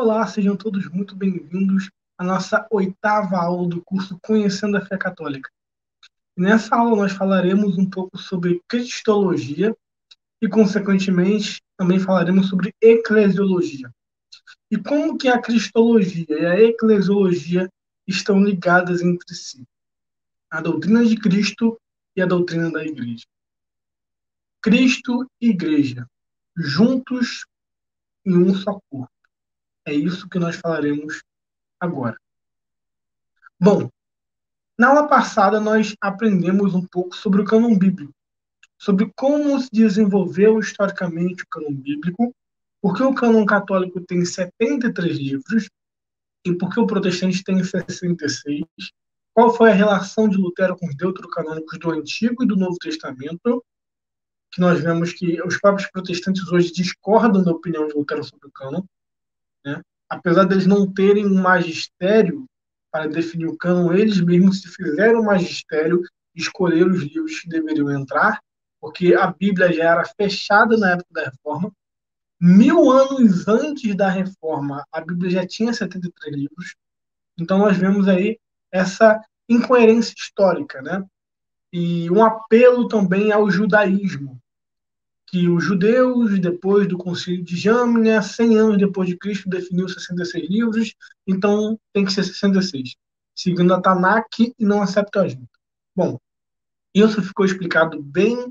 Olá, sejam todos muito bem-vindos à nossa oitava aula do curso Conhecendo a Fé Católica. Nessa aula nós falaremos um pouco sobre cristologia e, consequentemente, também falaremos sobre eclesiologia. E como que a cristologia e a eclesiologia estão ligadas entre si. A doutrina de Cristo e a doutrina da Igreja. Cristo e Igreja, juntos em um só corpo. É isso que nós falaremos agora. Bom, na aula passada, nós aprendemos um pouco sobre o cânon bíblico, sobre como se desenvolveu historicamente o cânon bíblico, porque o cânon católico tem 73 livros e porque o protestante tem 66, qual foi a relação de Lutero com os deuterocanônicos do Antigo e do Novo Testamento, que nós vemos que os próprios protestantes hoje discordam da opinião de Lutero sobre o cânon, né? Apesar deles não terem um magistério para definir o cânon, eles mesmos se fizeram um magistério e escolheram os livros que deveriam entrar, porque a Bíblia já era fechada na época da Reforma. 1000 anos antes da Reforma, a Bíblia já tinha 73 livros. Então nós vemos aí essa incoerência histórica, né? E um apelo também ao judaísmo, que os judeus, depois do Concílio de Jamnia, 100 anos depois de Cristo, definiu 66 livros, então tem que ser 66, seguindo a Tanakh e não a Septuaginta. Bom, isso ficou explicado bem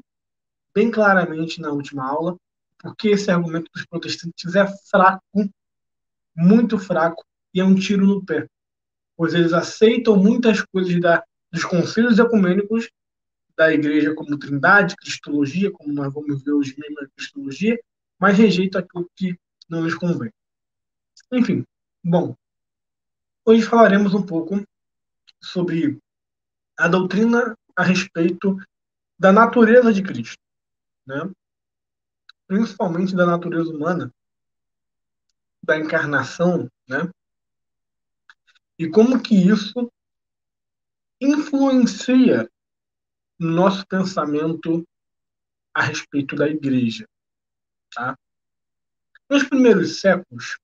claramente na última aula, porque esse argumento dos protestantes é fraco, muito fraco, e é um tiro no pé, pois eles aceitam muitas coisas dos concílios ecumênicos da igreja como trindade, cristologia, como nós vamos ver hoje mesmo a cristologia, mas rejeita aquilo que não lhes convém. Enfim, bom, hoje falaremos um pouco sobre a doutrina a respeito da natureza de Cristo, né? Principalmente da natureza humana, da encarnação, né? E como que isso influencia no nosso pensamento a respeito da igreja, tá? Nos primeiros séculos,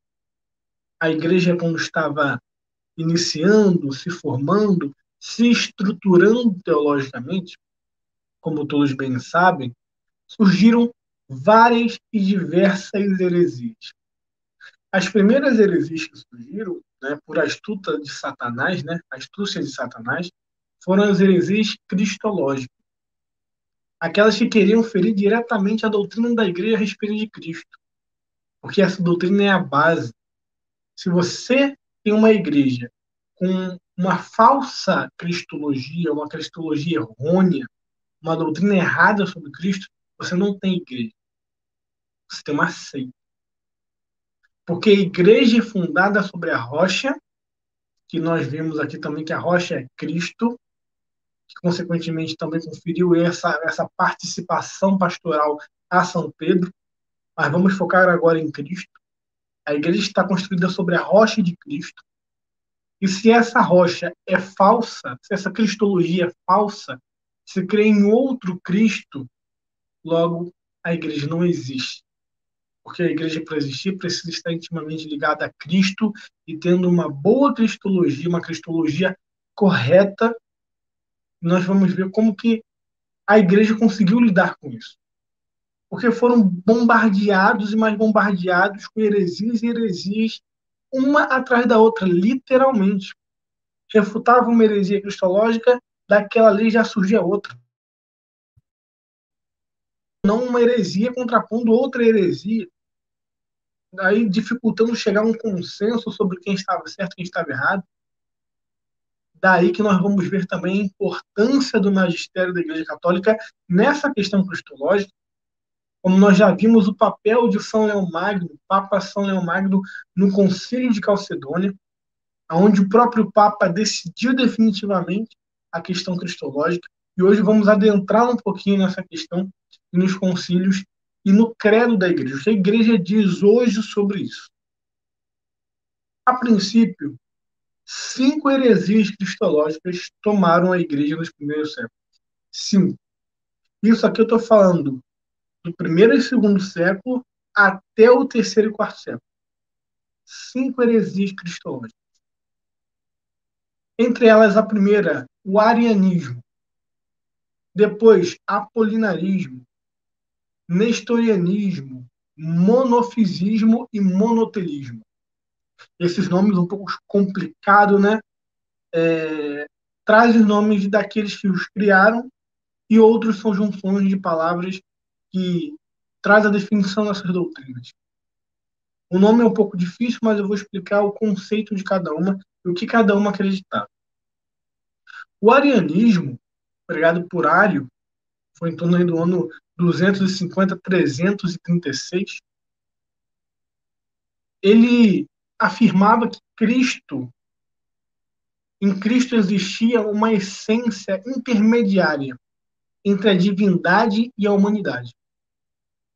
a igreja, quando estava iniciando, se formando, se estruturando teologicamente, como todos bem sabem, surgiram várias e diversas heresias. As primeiras heresias que surgiram, né, por astuta de Satanás, né, astúcia de Satanás, foram as heresias cristológicas, aquelas que queriam ferir diretamente a doutrina da igreja a respeito de Cristo, porque essa doutrina é a base. Se você tem uma igreja com uma falsa cristologia, uma cristologia errônea, uma doutrina errada sobre Cristo, você não tem igreja. Você tem uma seita. Porque a igreja é fundada sobre a rocha, que nós vimos aqui também que a rocha é Cristo, que consequentemente também conferiu essa participação pastoral a São Pedro. Mas vamos focar agora em Cristo. A igreja está construída sobre a rocha de Cristo. E se essa rocha é falsa, se essa cristologia é falsa, se crê em outro Cristo, logo a igreja não existe. Porque a igreja, para existir, precisa estar intimamente ligada a Cristo e tendo uma boa cristologia, uma cristologia correta. Nós vamos ver como que a igreja conseguiu lidar com isso. Porque foram bombardeados e mais bombardeados com heresias e heresias, uma atrás da outra, literalmente. Refutava uma heresia cristológica, daquela lei já surgia outra. Não uma heresia contrapondo outra heresia, aí dificultando chegar a um consenso sobre quem estava certo e quem estava errado. Daí que nós vamos ver também a importância do magistério da Igreja Católica nessa questão cristológica, como nós já vimos o papel de São Leão Magno, Papa São Leão Magno, no Concílio de Calcedônia, onde o próprio Papa decidiu definitivamente a questão cristológica. E hoje vamos adentrar um pouquinho nessa questão e nos concílios e no credo da igreja. O que a igreja diz hoje sobre isso? A princípio, 5 heresias cristológicas tomaram a igreja nos primeiros séculos. 5. Isso aqui eu estou falando do primeiro e segundo século até o terceiro e quarto século. 5 heresias cristológicas. Entre elas, a primeira, o arianismo. Depois, apolinarismo, nestorianismo, monofisismo e monoteísmo. Esses nomes um pouco complicados, né? Traz os nomes daqueles que os criaram e outros são junções de palavras que traz a definição dessas doutrinas. O nome é um pouco difícil, mas eu vou explicar o conceito de cada uma e o que cada uma acreditava. O arianismo, pregado por Ário, foi em torno do ano 250 a 336, ele afirmava que em Cristo existia uma essência intermediária entre a divindade e a humanidade.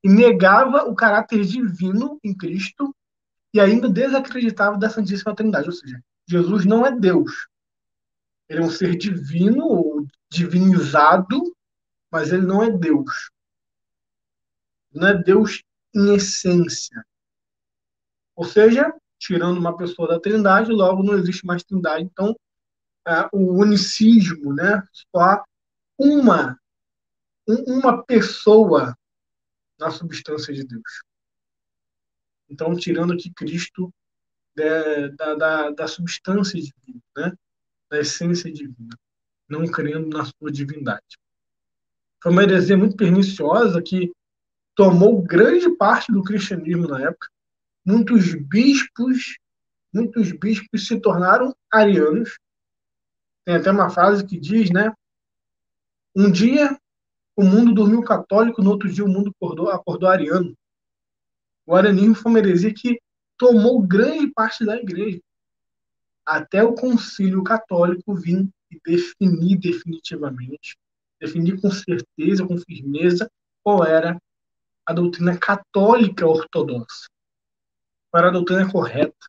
E negava o caráter divino em Cristo e ainda desacreditava da Santíssima Trindade. Ou seja, Jesus não é Deus. Ele é um ser divino ou divinizado, mas ele não é Deus. Não é Deus em essência. Ou seja, tirando uma pessoa da Trindade, logo não existe mais Trindade. Então, o unicismo, né? Só há uma pessoa na substância de Deus. Então, tirando aqui Cristo da substância divina, né? Da essência divina, não crendo na sua divindade. Foi uma heresia muito perniciosa que tomou grande parte do cristianismo na época. Muitos bispos se tornaram arianos. Tem até uma frase que diz, né? Um dia o mundo dormiu católico, no outro dia o mundo acordou ariano. O arianismo foi uma heresia que tomou grande parte da igreja, até o concílio católico vir e definir definitivamente, definir com certeza, com firmeza, qual era a doutrina católica ortodoxa, qual era a doutrina correta.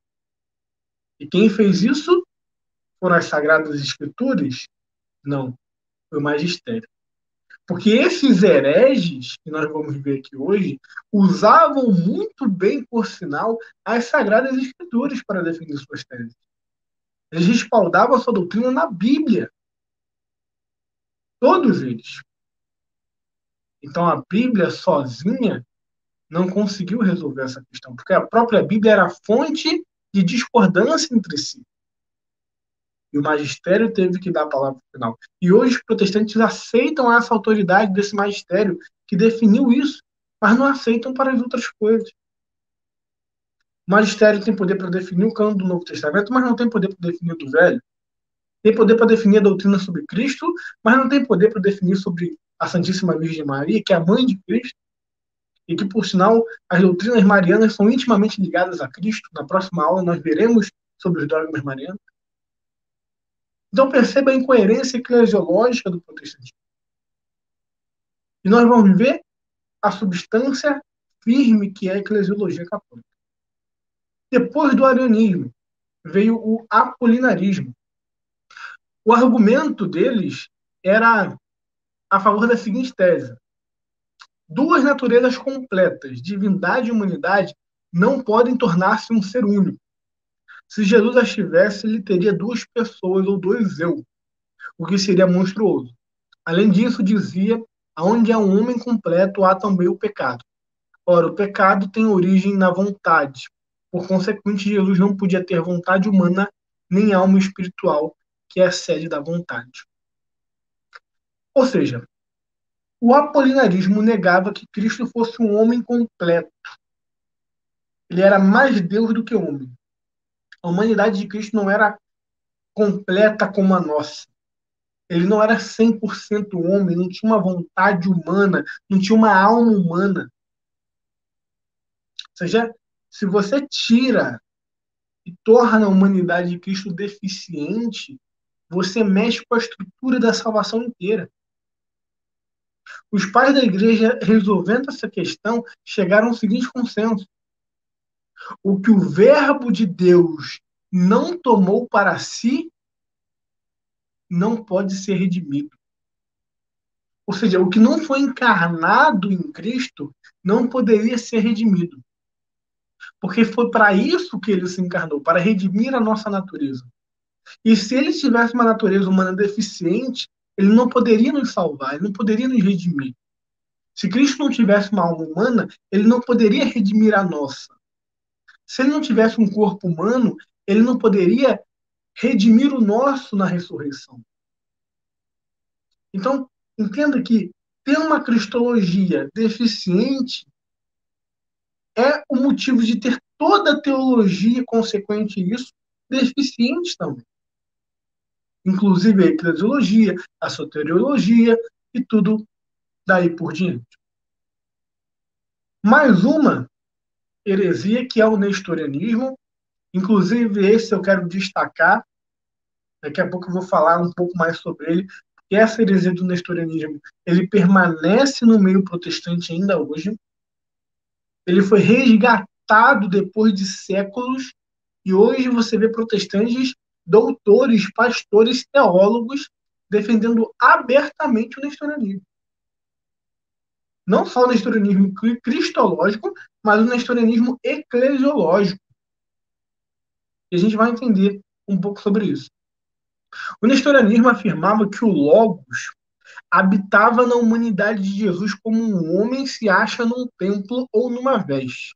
E quem fez isso foram as Sagradas Escrituras? Não, foi o magistério. Porque esses hereges, que nós vamos ver aqui hoje, usavam muito bem, por sinal, as Sagradas Escrituras para definir suas teses. Eles respaldavam a sua doutrina na Bíblia. Todos eles. Então, a Bíblia sozinha não conseguiu resolver essa questão, porque a própria Bíblia era fonte de discordância entre si. E o magistério teve que dar a palavra final. E hoje os protestantes aceitam essa autoridade desse magistério que definiu isso, mas não aceitam para as outras coisas. O magistério tem poder para definir o cano do Novo Testamento, mas não tem poder para definir o do Velho. Tem poder para definir a doutrina sobre Cristo, mas não tem poder para definir sobre a Santíssima Virgem Maria, que é a mãe de Cristo, e que, por sinal, as doutrinas marianas são intimamente ligadas a Cristo. Na próxima aula nós veremos sobre os dogmas marianos. Então perceba a incoerência eclesiológica do protestantismo. E nós vamos ver a substância firme que é a eclesiologia católica. Depois do arianismo, veio o apolinarismo. O argumento deles era a favor da seguinte tese: duas naturezas completas, divindade e humanidade, não podem tornar-se um ser único. Se Jesus as tivesse, ele teria duas pessoas ou dois eu, o que seria monstruoso. Além disso, dizia, aonde há um homem completo, há também o pecado. Ora, o pecado tem origem na vontade. Por consequente, Jesus não podia ter vontade humana nem alma espiritual, que é a sede da vontade. Ou seja, o apolinarismo negava que Cristo fosse um homem completo. Ele era mais Deus do que homem. A humanidade de Cristo não era completa como a nossa. Ele não era 100% homem, não tinha uma vontade humana, não tinha uma alma humana. Ou seja, se você tira e torna a humanidade de Cristo deficiente, você mexe com a estrutura da salvação inteira. Os pais da igreja, resolvendo essa questão, chegaram ao seguinte consenso: o que o Verbo de Deus não tomou para si, não pode ser redimido. Ou seja, o que não foi encarnado em Cristo não poderia ser redimido. Porque foi para isso que ele se encarnou, para redimir a nossa natureza. E se ele tivesse uma natureza humana deficiente, ele não poderia nos salvar, ele não poderia nos redimir. Se Cristo não tivesse uma alma humana, ele não poderia redimir a nossa. Se ele não tivesse um corpo humano, ele não poderia redimir o nosso na ressurreição. Então, entenda que ter uma cristologia deficiente é o motivo de ter toda a teologia consequente a isso deficiente também. Inclusive a eclesiologia, a soteriologia e tudo daí por diante. Mais uma heresia que é o nestorianismo. Inclusive esse eu quero destacar. Daqui a pouco eu vou falar um pouco mais sobre ele. E essa heresia do nestorianismo, ele permanece no meio protestante ainda hoje. Ele foi resgatado depois de séculos e hoje você vê protestantes, doutores, pastores, teólogos defendendo abertamente o nestorianismo. Não só o nestorianismo cristológico, mas o nestorianismo eclesiológico. E a gente vai entender um pouco sobre isso. O nestorianismo afirmava que o Logos habitava na humanidade de Jesus como um homem se acha num templo ou numa veste.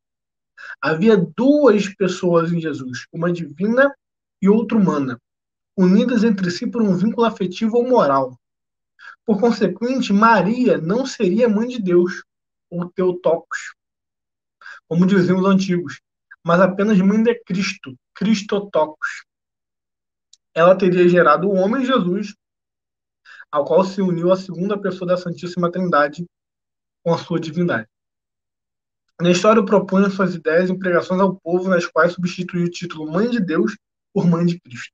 Havia duas pessoas em Jesus, uma divina e outra humana, unidas entre si por um vínculo afetivo ou moral. Por consequente, Maria não seria mãe de Deus, ou Teotocos, como diziam os antigos, mas apenas mãe de Cristo, Cristotocos. Ela teria gerado o homem Jesus, ao qual se uniu a segunda pessoa da Santíssima Trindade com a sua divindade. Nestório propõe suas ideias em pregações ao povo, nas quais substituiu o título Mãe de Deus por Mãe de Cristo.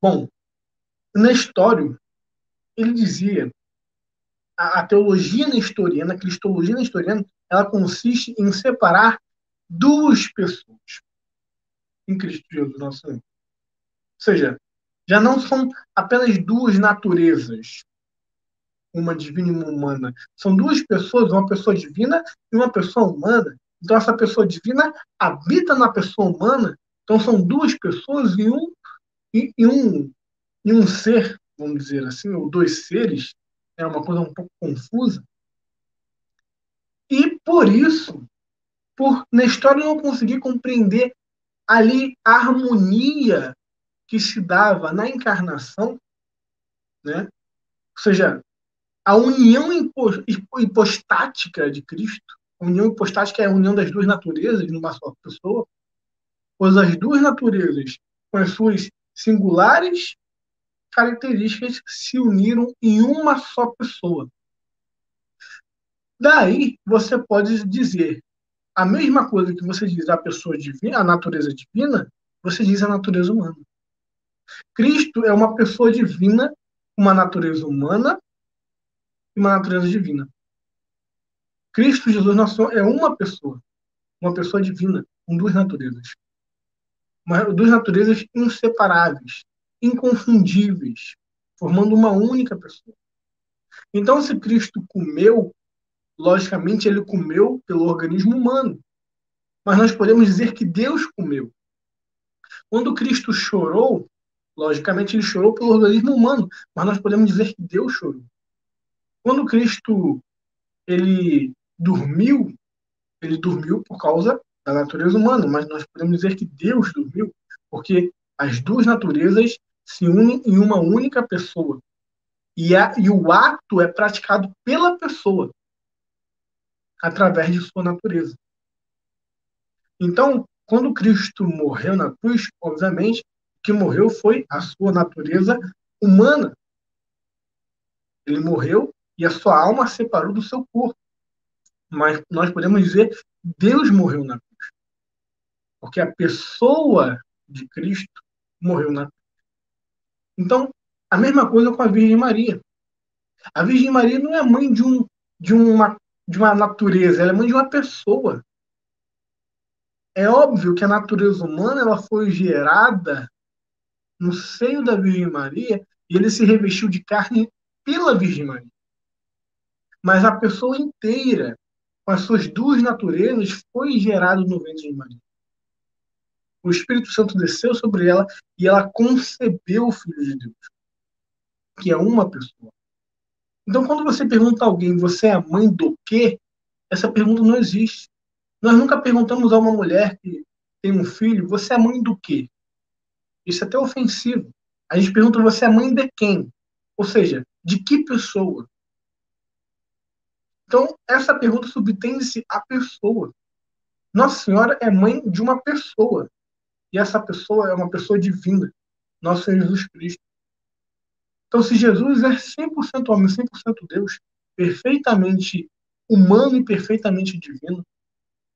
Bom, Nestório, ele dizia, a teologia nestoriana, a cristologia nestoriana, ela consiste em separar duas pessoas em Cristo Jesus, nosso Senhor. Ou seja, já não são apenas duas naturezas, uma divina e uma humana. São duas pessoas, uma pessoa divina e uma pessoa humana. Então, essa pessoa divina habita na pessoa humana. Então, são duas pessoas e um ser, vamos dizer assim, ou dois seres. É uma coisa um pouco confusa. E, por isso, por Nestório não conseguir compreender ali a harmonia que se dava na encarnação, né? Ou seja, a união hipostática de Cristo, a união hipostática é a união das duas naturezas numa só pessoa, pois as duas naturezas, com as suas singulares características, se uniram em uma só pessoa. Daí você pode dizer a mesma coisa que você diz a pessoa divina, a natureza divina, você diz a natureza humana. Cristo é uma pessoa divina, uma natureza humana e uma natureza divina. Cristo Jesus nosso é uma pessoa divina, com duas naturezas. Duas naturezas inseparáveis, inconfundíveis, formando uma única pessoa. Então, se Cristo comeu, logicamente ele comeu pelo organismo humano. Mas nós podemos dizer que Deus comeu. Quando Cristo chorou, logicamente ele chorou pelo organismo humano, mas nós podemos dizer que Deus chorou. Quando Cristo ele dormiu por causa da natureza humana, mas nós podemos dizer que Deus dormiu, porque as duas naturezas se unem em uma única pessoa. E o ato é praticado pela pessoa, através de sua natureza. Então, quando Cristo morreu na cruz, obviamente, o que morreu foi a sua natureza humana. Ele morreu e a sua alma separou do seu corpo. Mas nós podemos dizer que Deus morreu na cruz. Porque a pessoa de Cristo morreu na cruz. Então, a mesma coisa com a Virgem Maria. A Virgem Maria não é mãe de uma natureza, ela é mãe de uma pessoa. É óbvio que a natureza humana ela foi gerada no seio da Virgem Maria e ele se revestiu de carne pela Virgem Maria. Mas a pessoa inteira, com as suas duas naturezas, foi gerado no ventre de Maria. O Espírito Santo desceu sobre ela e ela concebeu o Filho de Deus, que é uma pessoa. Então, quando você pergunta a alguém, você é mãe do quê? Essa pergunta não existe. Nós nunca perguntamos a uma mulher que tem um filho, você é mãe do quê? Isso é até ofensivo. A gente pergunta, você é mãe de quem? Ou seja, de que pessoa? Então, essa pergunta subtende-se à pessoa. Nossa Senhora é mãe de uma pessoa. E essa pessoa é uma pessoa divina. Nosso Senhor Jesus Cristo. Então, se Jesus é 100% homem, 100% Deus, perfeitamente humano e perfeitamente divino,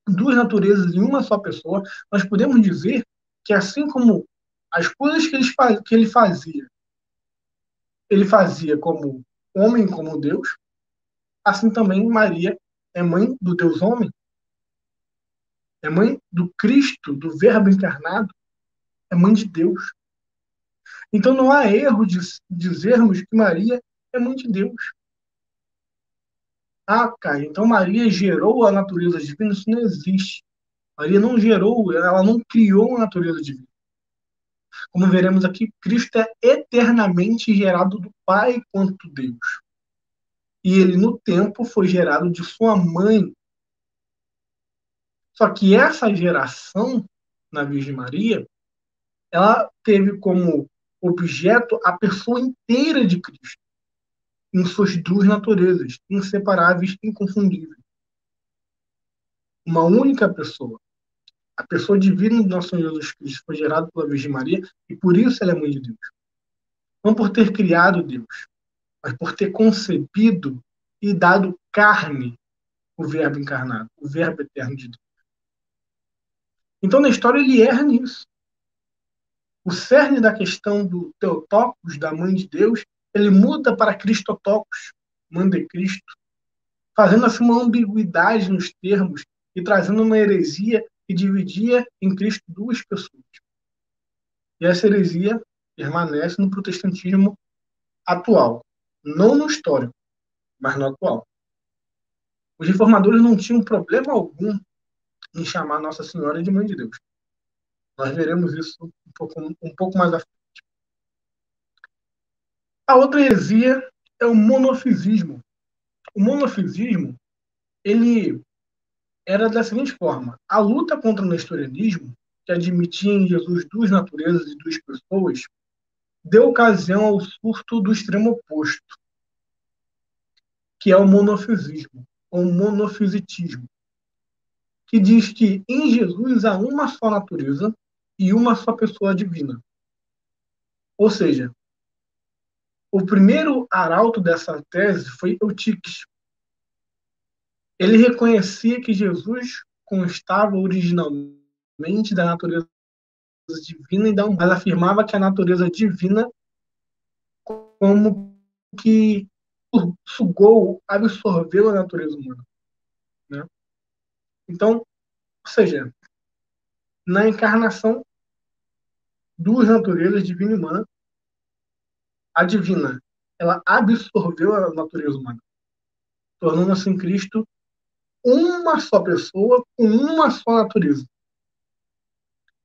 duas naturezas em uma só pessoa, nós podemos dizer que assim como as coisas que ele fazia como homem, como Deus, assim também Maria é mãe do Deus homem, é mãe do Cristo, do Verbo encarnado, é mãe de Deus. Então não há erro de dizermos que Maria é mãe de Deus. Ah, cara, então Maria gerou a natureza divina? Isso não existe. Maria não gerou, ela não criou a natureza divina. Como veremos aqui, Cristo é eternamente gerado do Pai quanto Deus. E ele, no tempo, foi gerado de sua mãe. Só que essa geração na Virgem Maria, ela teve como objeto a pessoa inteira de Cristo, em suas duas naturezas, inseparáveis e inconfundíveis. Uma única pessoa. A pessoa divina do nosso Senhor Jesus Cristo foi gerada pela Virgem Maria e por isso ela é mãe de Deus. Não por ter criado Deus, mas por ter concebido e dado carne o Verbo encarnado, o Verbo eterno de Deus. Então, na história, ele erra nisso. O cerne da questão do Theotokos, da mãe de Deus, ele muda para Christotokos, mãe de Cristo, fazendo assim uma ambiguidade nos termos e trazendo uma heresia que dividia em Cristo duas pessoas. E essa heresia permanece no protestantismo atual, não no histórico, mas no atual. Os reformadores não tinham problema algum em chamar Nossa Senhora de Mãe de Deus. Nós veremos isso um pouco mais à frente. A outra heresia é o monofisismo. O monofisismo, ele era da seguinte forma: a luta contra o nestorianismo, que admitia em Jesus duas naturezas e duas pessoas, deu ocasião ao surto do extremo oposto, que é o monofisismo, ou monofisitismo, que diz que em Jesus há uma só natureza e uma só pessoa divina. Ou seja, o primeiro arauto dessa tese foi Eutiques. Ele reconhecia que Jesus constava originalmente da natureza divina e da humana, mas afirmava que a natureza divina como que sugou, absorveu a natureza humana. Né? Então, ou seja, na encarnação, duas naturezas, divina e humana, a divina, ela absorveu a natureza humana, tornando-se em Cristo uma só pessoa com uma só natureza,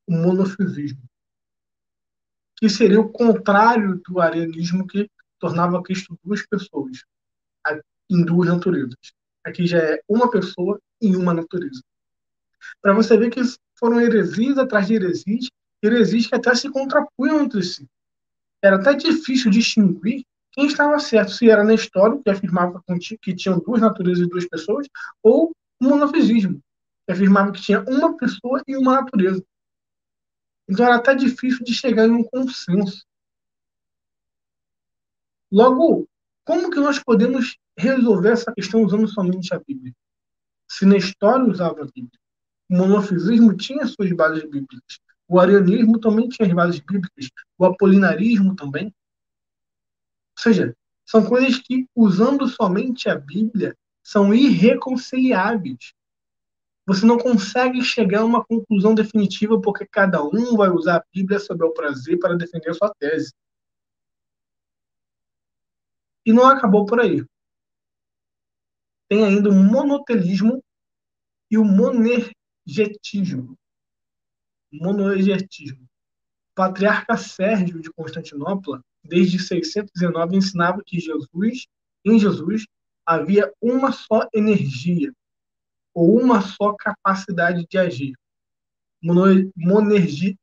o monofisismo, que seria o contrário do arianismo que tornava Cristo duas pessoas, em duas naturezas. Aqui já é uma pessoa em uma natureza. Para você ver que foram heresias atrás de heresias, heresias que até se contrapunham entre si. Era até difícil distinguir quem estava certo, se era Nestório, que afirmava que tinham duas naturezas e duas pessoas, ou o monofisismo, que afirmava que tinha uma pessoa e uma natureza. Então era até difícil de chegar em um consenso. Logo, como que nós podemos resolver essa questão usando somente a Bíblia? Se Nestório usava a Bíblia, o monofisismo tinha suas bases bíblicas, o arianismo também tinha as bases bíblicas, o apolinarismo também. Ou seja, são coisas que, usando somente a Bíblia, são irreconciliáveis. Você não consegue chegar a uma conclusão definitiva porque cada um vai usar a Bíblia sob o prazer para defender a sua tese. E não acabou por aí. Tem ainda o monotelismo, e o monergetismo. Monergetismo. O patriarca Sérgio de Constantinopla, desde 609, ensinava que em Jesus, havia uma só energia, ou uma só capacidade de agir. Monergetismo.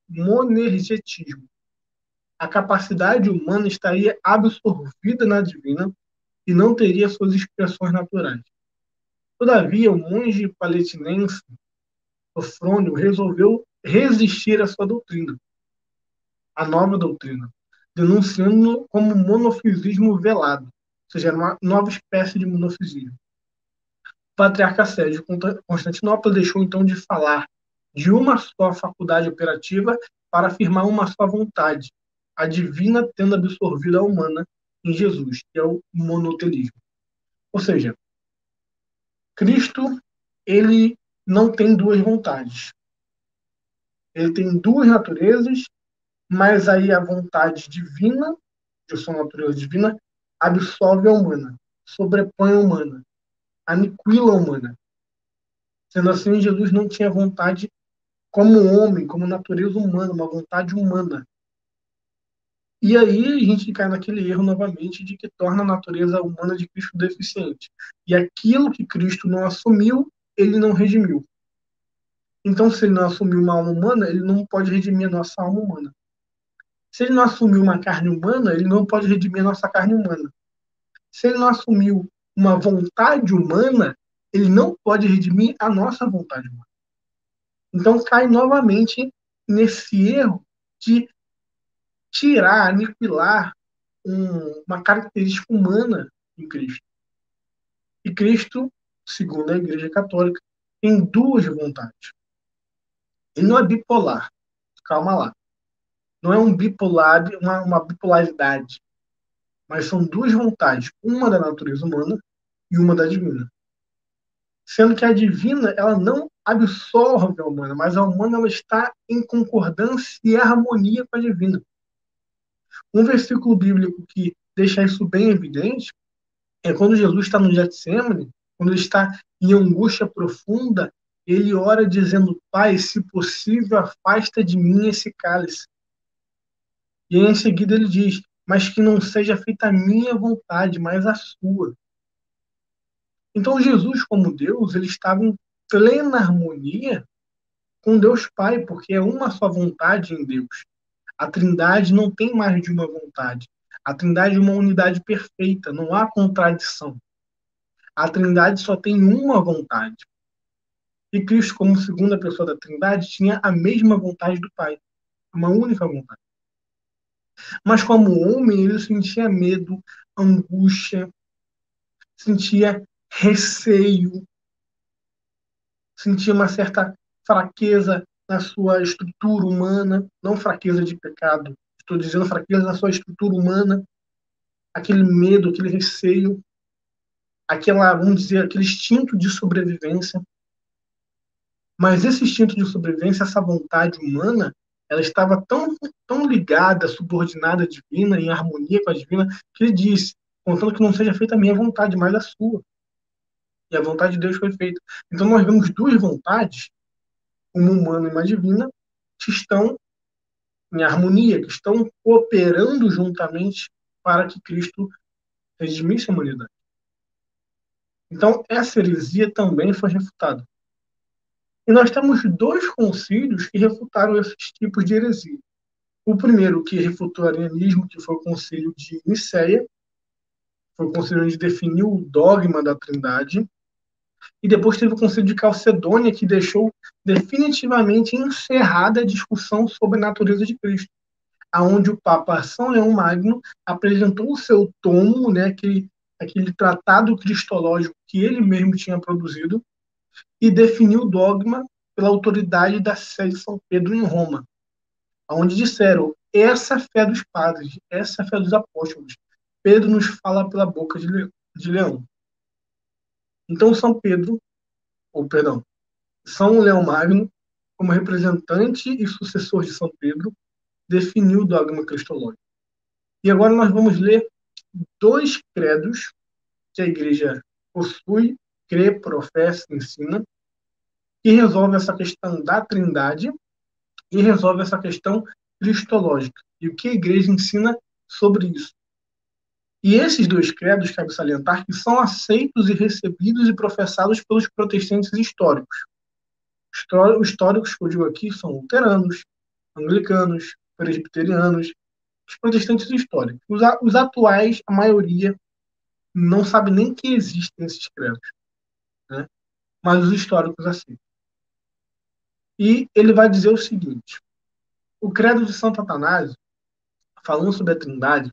A capacidade humana estaria absorvida na divina e não teria suas expressões naturais. Todavia, o monge paletinense Sofrônio resolveu resistir à sua doutrina, a nova doutrina, denunciando como monofisismo velado, ou seja, uma nova espécie de monofisismo. O patriarca Sérgio de Constantinopla deixou então de falar de uma só faculdade operativa para afirmar uma só vontade, a divina tendo absorvido a humana em Jesus, que é o monotelismo. Ou seja, Cristo, ele não tem duas vontades. Ele tem duas naturezas, mas aí a vontade divina, de sua natureza divina, absolve a humana, sobrepõe a humana, aniquila a humana. Sendo assim, Jesus não tinha vontade como homem, como natureza humana, uma vontade humana. E aí a gente cai naquele erro novamente de que torna a natureza humana de Cristo deficiente. E aquilo que Cristo não assumiu, ele não redimiu. Então, se ele não assumiu uma alma humana, ele não pode redimir a nossa alma humana. Se ele não assumiu uma carne humana, ele não pode redimir a nossa carne humana. Se ele não assumiu uma vontade humana, ele não pode redimir a nossa vontade humana. Então cai novamente nesse erro de tirar, aniquilar uma característica humana em Cristo. E Cristo, segundo a Igreja Católica, tem duas vontades. Ele não é bipolar. Calma lá. Não é uma bipolaridade. Mas são duas vontades. Uma da natureza humana e uma da divina. Sendo que a divina, ela não absorve a humana, mas a humana ela está em concordância e harmonia com a divina. Um versículo bíblico que deixa isso bem evidente é quando Jesus está no Getsemane, quando ele está em angústia profunda, ele ora dizendo: Pai, se possível, afasta de mim esse cálice. E aí, em seguida ele diz: mas que não seja feita a minha vontade, mas a sua. Então Jesus, como Deus, ele estava em plena harmonia com Deus Pai, porque é uma só vontade em Deus. A Trindade não tem mais de uma vontade. A Trindade é uma unidade perfeita, não há contradição. A Trindade só tem uma vontade. E Cristo, como segunda pessoa da Trindade, tinha a mesma vontade do Pai, uma única vontade. Mas como homem, ele sentia medo, angústia, sentia receio, sentia uma certa fraqueza na sua estrutura humana, não fraqueza de pecado, estou dizendo fraqueza na sua estrutura humana, aquele medo, aquele receio, vamos dizer, aquele instinto de sobrevivência. Mas esse instinto de sobrevivência, essa vontade humana, ela estava tão ligada, subordinada à divina, em harmonia com a divina, que ele disse: contanto que não seja feita a minha vontade, mas a sua. E a vontade de Deus foi feita. Então nós vemos duas vontades, uma humana e uma divina, que estão em harmonia, que estão cooperando juntamente para que Cristo redimisse a humanidade. Então, essa heresia também foi refutada. E nós temos dois concílios que refutaram esses tipos de heresia. O primeiro, que refutou o arianismo, que foi o concílio de Nicéia, foi o concílio onde definiu o dogma da Trindade. E depois teve o concílio de Calcedônia, que deixou definitivamente encerrada a discussão sobre a natureza de Cristo, aonde o Papa São Leão Magno apresentou o seu tomo, né, aquele tratado cristológico que ele mesmo tinha produzido, e definiu o dogma pela autoridade da sé de São Pedro em Roma, onde disseram: essa é a fé dos padres, essa é a fé dos apóstolos. Pedro nos fala pela boca de Leão. Então São Pedro, ou perdão, São Leão Magno, como representante e sucessor de São Pedro, definiu o dogma cristológico. E agora nós vamos ler dois credos que a igreja possui, crê, professa, ensina, que resolve essa questão da Trindade e resolve essa questão cristológica. E o que a igreja ensina sobre isso. E esses dois credos, cabe salientar, que são aceitos e recebidos e professados pelos protestantes históricos. Os históricos que eu digo aqui são luteranos, anglicanos, presbiterianos, os protestantes históricos. Os atuais, a maioria, não sabe nem que existem esses credos, né? Mas os históricos aceitam. E ele vai dizer o seguinte: o credo de Santo Atanásio, falando sobre a Trindade,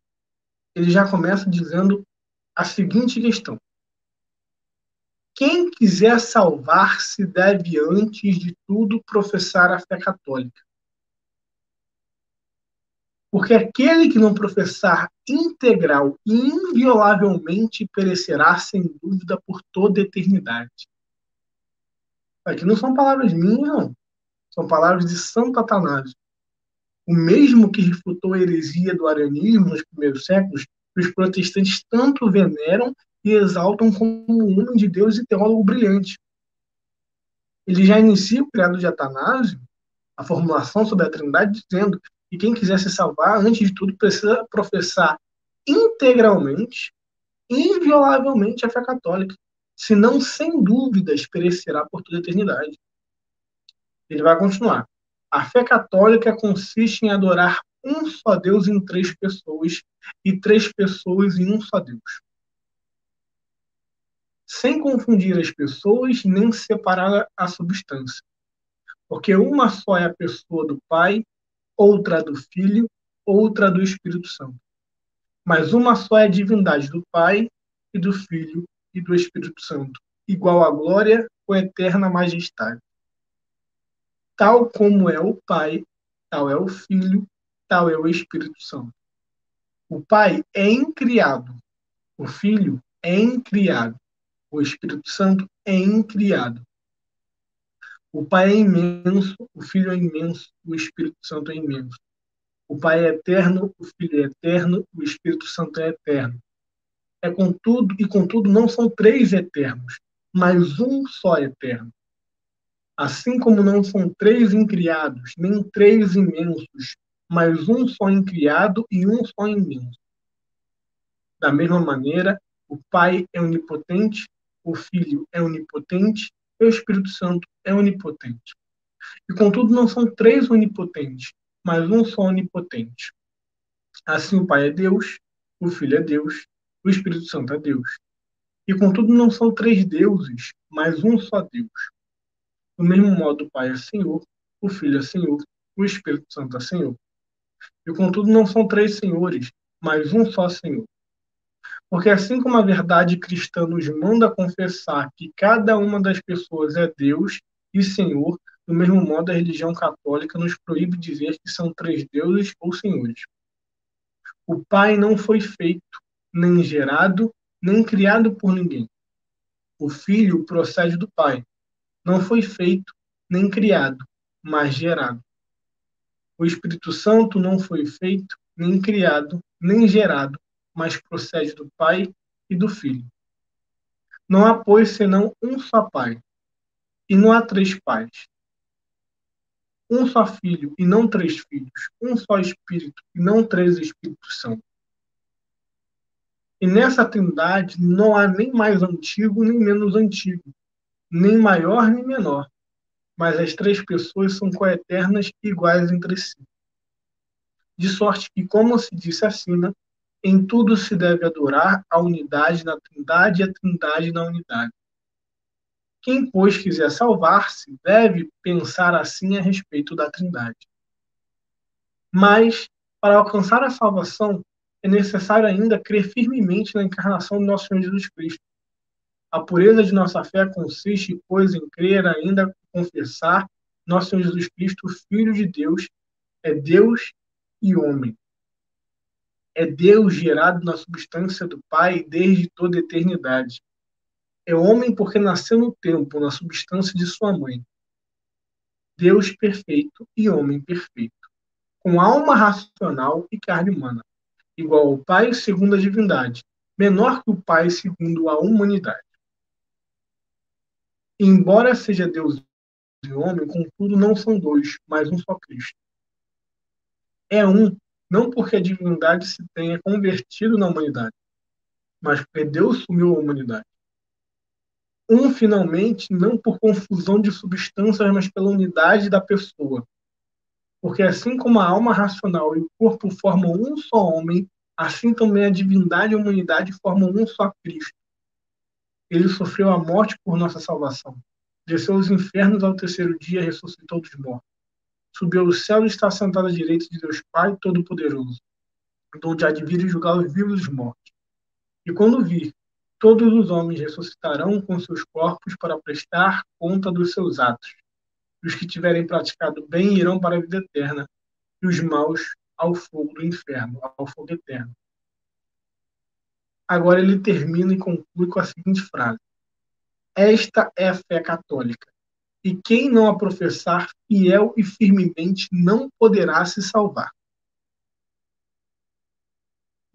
ele já começa dizendo a seguinte questão: quem quiser salvar-se deve, antes de tudo, professar a fé católica. Porque aquele que não professar integral e inviolavelmente perecerá, sem dúvida, por toda a eternidade. Aqui não são palavras minhas, não. São palavras de Santo Atanásio. O mesmo que refutou a heresia do arianismo nos primeiros séculos, que os protestantes tanto veneram e exaltam como um homem de Deus e teólogo brilhante. Ele já inicia o credo de Atanásio, a formulação sobre a Trindade, dizendo que quem quiser se salvar, antes de tudo, precisa professar integralmente, inviolavelmente a fé católica, senão, sem dúvidas, perecerá por toda a eternidade. Ele vai continuar. A fé católica consiste em adorar um só Deus em três pessoas e três pessoas em um só Deus, sem confundir as pessoas nem separar a substância, porque uma só é a pessoa do Pai, outra do Filho, outra do Espírito Santo. Mas uma só é a divindade do Pai e do Filho e do Espírito Santo, igual à glória ou eterna majestade. Tal como é o Pai, tal é o Filho, tal é o Espírito Santo. O Pai é incriado, o Filho é incriado, o Espírito Santo é incriado. O Pai é imenso, o Filho é imenso, o Espírito Santo é imenso. O Pai é eterno, o Filho é eterno, o Espírito Santo é eterno. Contudo, não são três eternos, mas um só eterno. Assim como não são três incriados, nem três imensos, mas um só incriado e um só imenso. Da mesma maneira, o Pai é onipotente, o Filho é onipotente e o Espírito Santo é onipotente. E, contudo, não são três onipotentes, mas um só onipotente. Assim, o Pai é Deus, o Filho é Deus, o Espírito Santo é Deus. E, contudo, não são três deuses, mas um só Deus. Do mesmo modo, o Pai é Senhor, o Filho é Senhor, o Espírito Santo é Senhor. E, contudo, não são três senhores, mas um só Senhor. Porque assim como a verdade cristã nos manda confessar que cada uma das pessoas é Deus e Senhor, do mesmo modo a religião católica nos proíbe dizer que são três deuses ou senhores. O Pai não foi feito, nem gerado, nem criado por ninguém. O Filho procede do Pai. Não foi feito, nem criado, mas gerado. O Espírito Santo não foi feito, nem criado, nem gerado, mas procede do Pai e do Filho. Não há, pois, senão um só Pai, e não há três pais. Um só Filho, e não três filhos. Um só Espírito, e não três Espíritos Santos. E nessa Trindade não há nem mais antigo, nem menos antigo, nem maior, nem menor, mas as três pessoas são coeternas e iguais entre si. De sorte que, como se disse acima, em tudo se deve adorar a unidade na Trindade e a Trindade na unidade. Quem, pois, quiser salvar-se, deve pensar assim a respeito da Trindade. Mas, para alcançar a salvação, é necessário ainda crer firmemente na encarnação de nosso Senhor Jesus Cristo. A pureza de nossa fé consiste, pois, em crer ainda, confessar nosso Senhor Jesus Cristo, Filho de Deus, é Deus e homem. É Deus gerado na substância do Pai desde toda a eternidade. É homem porque nasceu no tempo, na substância de sua mãe. Deus perfeito e homem perfeito, com alma racional e carne humana, igual ao Pai segundo a divindade, menor que o Pai segundo a humanidade. Embora seja Deus e homem, contudo, não são dois, mas um só Cristo. É um, não porque a divindade se tenha convertido na humanidade, mas porque Deus sumiu a humanidade. Um, finalmente, não por confusão de substâncias, mas pela unidade da pessoa. Porque assim como a alma racional e o corpo formam um só homem, assim também a divindade e a humanidade formam um só Cristo. Ele sofreu a morte por nossa salvação. Desceu aos infernos ao terceiro dia, ressuscitou dos mortos. Subiu ao céu e está sentado à direita de Deus Pai Todo-Poderoso, onde há de vir e julgar os vivos e os mortos. E quando vir, todos os homens ressuscitarão com seus corpos para prestar conta dos seus atos. E os que tiverem praticado bem irão para a vida eterna, e os maus ao fogo do inferno, ao fogo eterno. Agora ele termina e conclui com a seguinte frase: esta é a fé católica, e quem não a professar fiel e firmemente não poderá se salvar.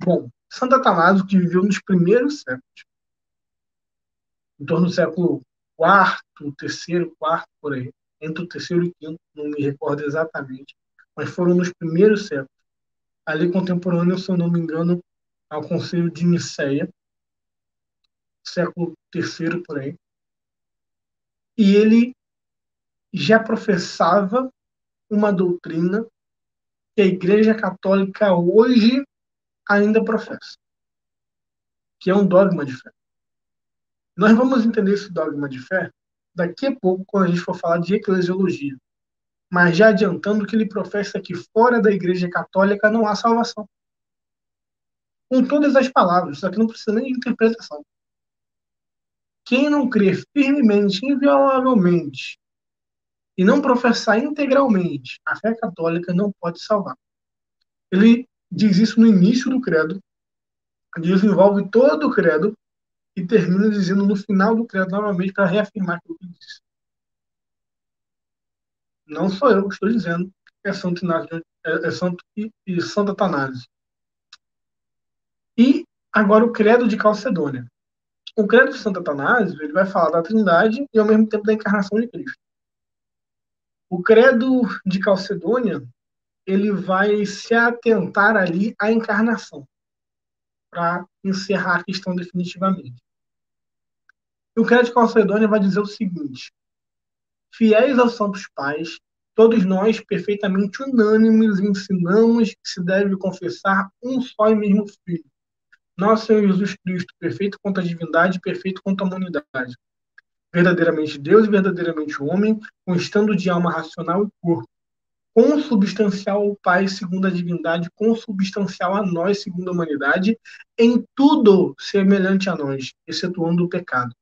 Bom, Santo Atanásio, que viveu nos primeiros séculos, em torno do século IV, terceiro, quarto, por aí, entre o terceiro e o quinto, não me recordo exatamente, mas foram nos primeiros séculos, ali contemporâneo, se eu não me engano, ao Concílio de Nicéia, século terceiro, por aí, e ele já professava uma doutrina que a Igreja Católica hoje ainda professa, que é um dogma de fé. Nós vamos entender esse dogma de fé daqui a pouco, quando a gente for falar de eclesiologia. Mas já adiantando que ele professa que fora da Igreja Católica não há salvação. Com todas as palavras, isso aqui não precisa nem de interpretação. Quem não crer firmemente, inviolavelmente, e não professar integralmente a fé católica não pode salvar. Ele diz isso no início do credo, desenvolve todo o credo e termina dizendo no final do credo novamente para reafirmar aquilo que ele disse. Não sou eu que estou dizendo, é Santo Inácio, é Santo e Santo Atanásio. E agora o credo de Calcedônia. O credo de Santo Atanásio, ele vai falar da Trindade e ao mesmo tempo da encarnação de Cristo. O credo de Calcedônia, ele vai se atentar ali à encarnação, para encerrar a questão definitivamente. E o credo de Calcedônia vai dizer o seguinte: fiéis aos santos pais, todos nós, perfeitamente unânimes, ensinamos que se deve confessar um só e mesmo Filho, nosso Senhor Jesus Cristo, perfeito quanto à divindade, perfeito quanto à humanidade, verdadeiramente Deus e verdadeiramente homem, constando de alma racional e corpo, consubstancial ao Pai segundo a divindade, consubstancial a nós segundo a humanidade, em tudo semelhante a nós, excetuando o pecado.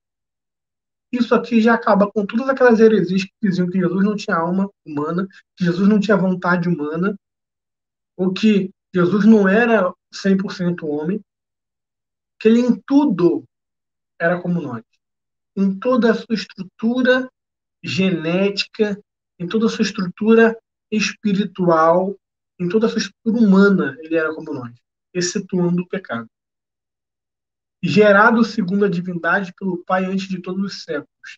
Isso aqui já acaba com todas aquelas heresias que diziam que Jesus não tinha alma humana, que Jesus não tinha vontade humana, ou que Jesus não era 100% homem, que ele em tudo era como nós. Em toda a sua estrutura genética, em toda a sua estrutura espiritual, em toda a sua estrutura humana, ele era como nós, excetuando o pecado. Gerado segundo a divindade pelo Pai antes de todos os séculos.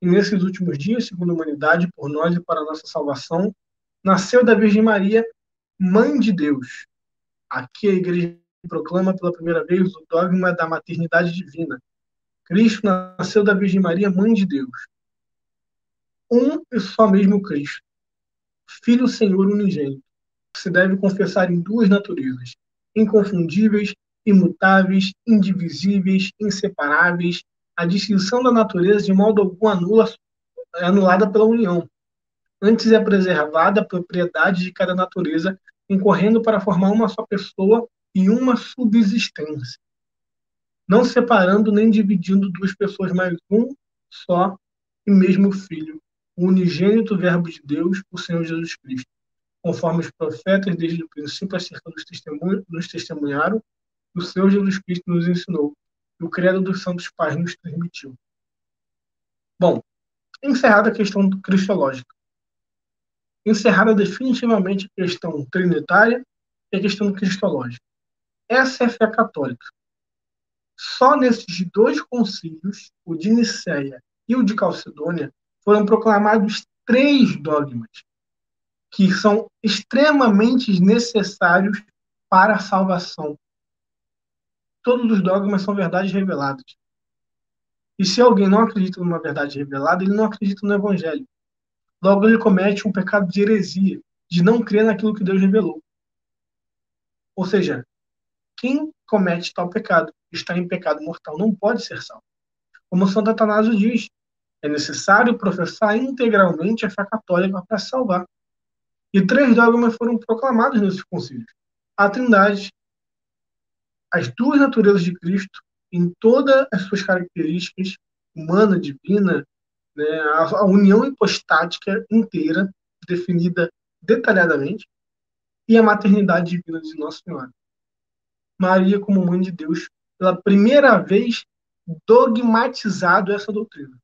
E nesses últimos dias, segundo a humanidade, por nós e para a nossa salvação, nasceu da Virgem Maria, Mãe de Deus. Aqui a Igreja proclama pela primeira vez o dogma da maternidade divina. Cristo nasceu da Virgem Maria, Mãe de Deus. Um e só mesmo Cristo, Filho Senhor unigênito, que se deve confessar em duas naturezas, inconfundíveis, imutáveis, indivisíveis, inseparáveis. A distinção da natureza de modo algum é anulada pela união. Antes é preservada a propriedade de cada natureza, concorrendo para formar uma só pessoa e uma subsistência, não separando nem dividindo duas pessoas, mas um só e mesmo Filho, o unigênito Verbo de Deus, o Senhor Jesus Cristo, conforme os profetas desde o princípio acerca nos testemunharam, o Senhor Jesus Cristo nos ensinou, e o credo dos santos pais nos transmitiu. Bom, encerrada a questão cristológica, encerrada definitivamente a questão trinitária e a questão cristológica. Essa é a fé católica. Só nesses dois concílios, o de Nicéia e o de Calcedônia, foram proclamados três dogmas que são extremamente necessários para a salvação. Todos os dogmas são verdades reveladas. E se alguém não acredita numa verdade revelada, ele não acredita no Evangelho. Logo, ele comete um pecado de heresia, de não crer naquilo que Deus revelou. Ou seja, quem comete tal pecado está em pecado mortal, não pode ser salvo. Como Santo Atanásio diz, é necessário professar integralmente a fé católica para se salvar. E três dogmas foram proclamados nesses concílios: a Trindade, as duas naturezas de Cristo, em todas as suas características, humana, divina, né, a união hipostática inteira, definida detalhadamente, e a maternidade divina de Nossa Senhora. Maria, como mãe de Deus, pela primeira vez dogmatizado essa doutrina.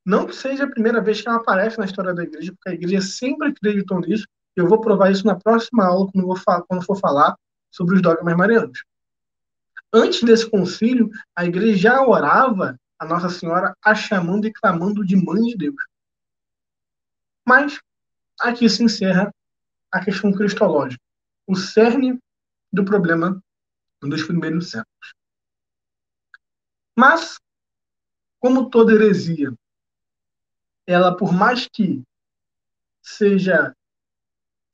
Não que seja a primeira vez que ela aparece na história da igreja, porque a igreja sempre acreditou nisso. Eu vou provar isso na próxima aula, quando for falar sobre os dogmas marianos. Antes desse concílio, a igreja já orava a Nossa Senhora a chamando e clamando de Mãe de Deus. Mas aqui se encerra a questão cristológica, o cerne do problema dos primeiros séculos. Mas, como toda heresia, ela, por mais que seja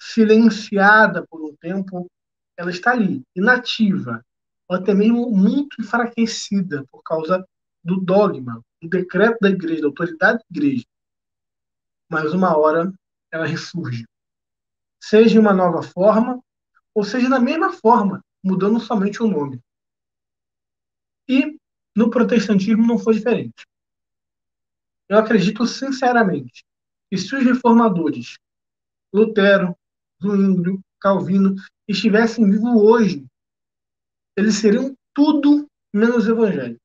silenciada por um tempo, ela está ali, inativa, ou até mesmo muito enfraquecida por causa do dogma, do decreto da igreja, da autoridade da igreja. Mas uma hora ela ressurge. Seja em uma nova forma, ou seja da mesma forma, mudando somente o nome. E no protestantismo não foi diferente. Eu acredito sinceramente que se os reformadores, Lutero, Zwinglio, Calvino, estivessem vivos hoje, eles seriam tudo menos evangélicos.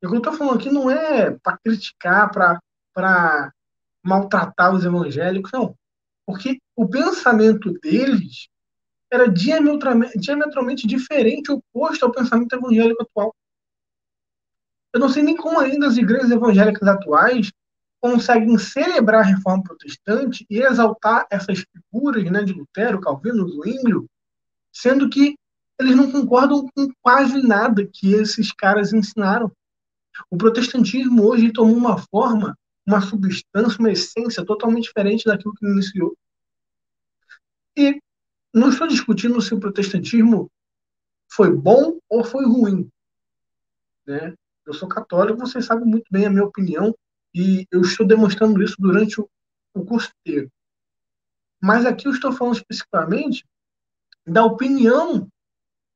E o que eu estou falando aqui não é para criticar, para maltratar os evangélicos, não. Porque o pensamento deles era diametralmente diferente, oposto ao pensamento evangélico atual. Eu não sei nem como ainda as igrejas evangélicas atuais conseguem celebrar a reforma protestante e exaltar essas figuras, né, de Lutero, Calvino, Zwinglio, sendo que eles não concordam com quase nada que esses caras ensinaram. O protestantismo hoje tomou uma forma, uma substância, uma essência totalmente diferente daquilo que iniciou. E não estou discutindo se o protestantismo foi bom ou foi ruim, né? Eu sou católico, vocês sabem muito bem a minha opinião e eu estou demonstrando isso durante o curso inteiro. Mas aqui eu estou falando especificamente da opinião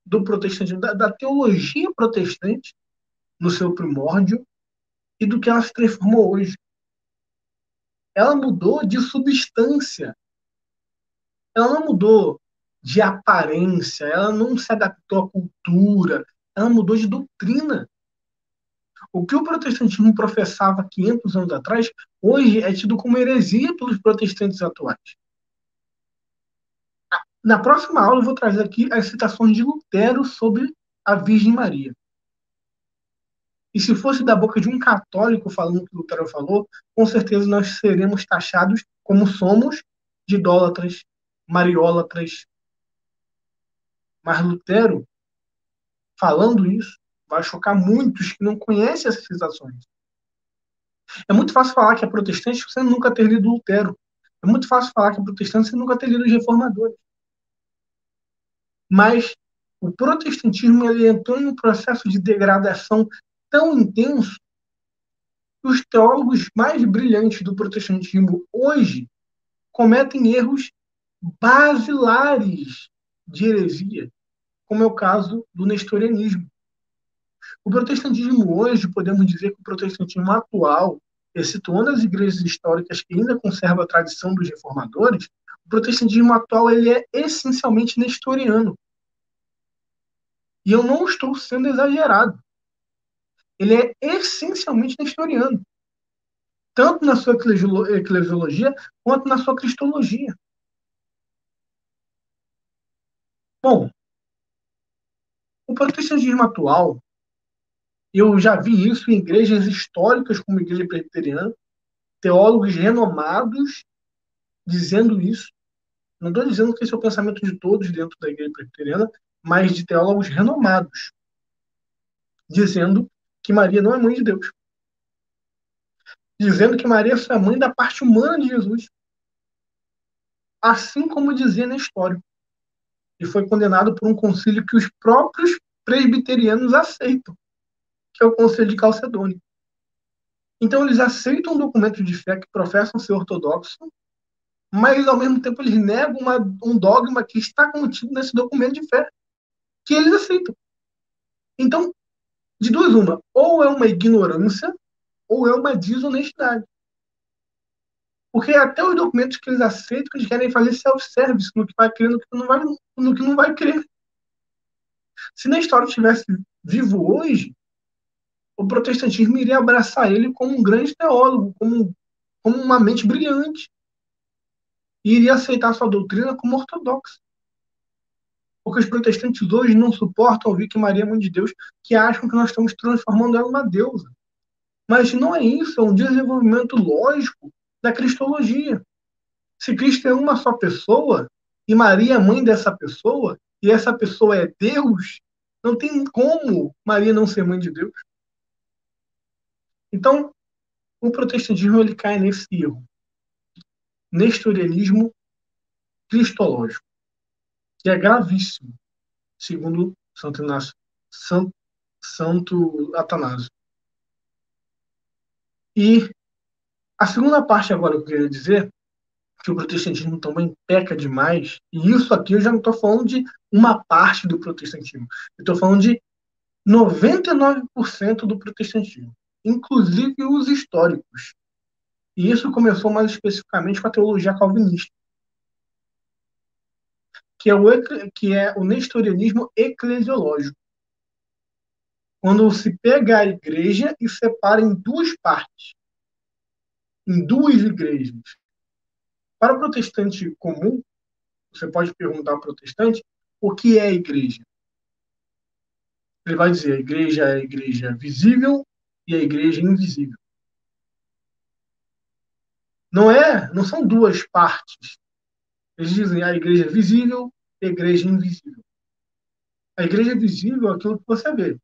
do protestantismo, da teologia protestante no seu primórdio e do que ela se transformou hoje. Ela mudou de substância, ela não mudou de aparência, ela não se adaptou à cultura, ela mudou de doutrina. O que o protestantismo professava 500 anos atrás, hoje é tido como heresia pelos protestantes atuais. Na próxima aula eu vou trazer aqui as citações de Lutero sobre a Virgem Maria. E se fosse da boca de um católico falando o que Lutero falou, com certeza nós seremos taxados como somos de idólatras, mariólatras. Mas Lutero, falando isso, vai chocar muitos que não conhecem essas citações. É muito fácil falar que é protestante sem nunca ter lido Lutero. É muito fácil falar que é protestante sem nunca ter lido os reformadores. Mas o protestantismo ele entrou em um processo de degradação tão intenso que os teólogos mais brilhantes do protestantismo hoje cometem erros basilares de heresia, como é o caso do nestorianismo. O protestantismo hoje, podemos dizer que o protestantismo atual, excetuando as igrejas históricas que ainda conservam a tradição dos reformadores, o protestantismo atual ele é essencialmente nestoriano. E eu não estou sendo exagerado. Ele é essencialmente nestoriano, tanto na sua eclesiologia quanto na sua cristologia. Bom, o protestantismo atual, eu já vi isso em igrejas históricas como a Igreja Presbiteriana, teólogos renomados dizendo isso. Não estou dizendo que esse é o pensamento de todos dentro da igreja presbiteriana, mas de teólogos renomados, dizendo que Maria não é mãe de Deus. Dizendo que Maria só é mãe da parte humana de Jesus. Assim como dizia Nestório. E foi condenado por um concílio que os próprios presbiterianos aceitam, que é o Concílio de Calcedônia. Então, eles aceitam um documento de fé que professam ser ortodoxo, mas, ao mesmo tempo, eles negam um dogma que está contido nesse documento de fé, que eles aceitam. Então, de duas uma, ou é uma ignorância, ou é uma desonestidade. Porque até os documentos que eles aceitam, eles querem fazer self-service no que vai crer, no que não vai crer. Se Nestório estivesse vivo hoje, o protestantismo iria abraçar ele como um grande teólogo, como uma mente brilhante, e iria aceitar sua doutrina como ortodoxa. Porque os protestantes hoje não suportam ouvir que Maria é mãe de Deus, que acham que nós estamos transformando ela em uma deusa. Mas não é isso, é um desenvolvimento lógico da cristologia. Se Cristo é uma só pessoa, e Maria é mãe dessa pessoa, e essa pessoa é Deus, não tem como Maria não ser mãe de Deus. Então, o protestantismo ele cai nesse erro. Nestorianismo cristológico, que é gravíssimo, segundo Santo Inácio, Santo Atanásio. E a segunda parte agora que eu queria dizer, que o protestantismo também peca demais, e isso aqui eu já não estou falando de uma parte do protestantismo, eu estou falando de 99% do protestantismo, inclusive os históricos. E isso começou mais especificamente com a teologia calvinista, que é o nestorianismo eclesiológico. Quando se pega a igreja e separa em duas partes, em duas igrejas. Para o protestante comum, você pode perguntar ao protestante o que é a igreja. Ele vai dizer: a igreja é a igreja visível e a igreja invisível. Não são duas partes. Eles dizem a igreja visível e a igreja invisível. A igreja visível é aquilo que você vê,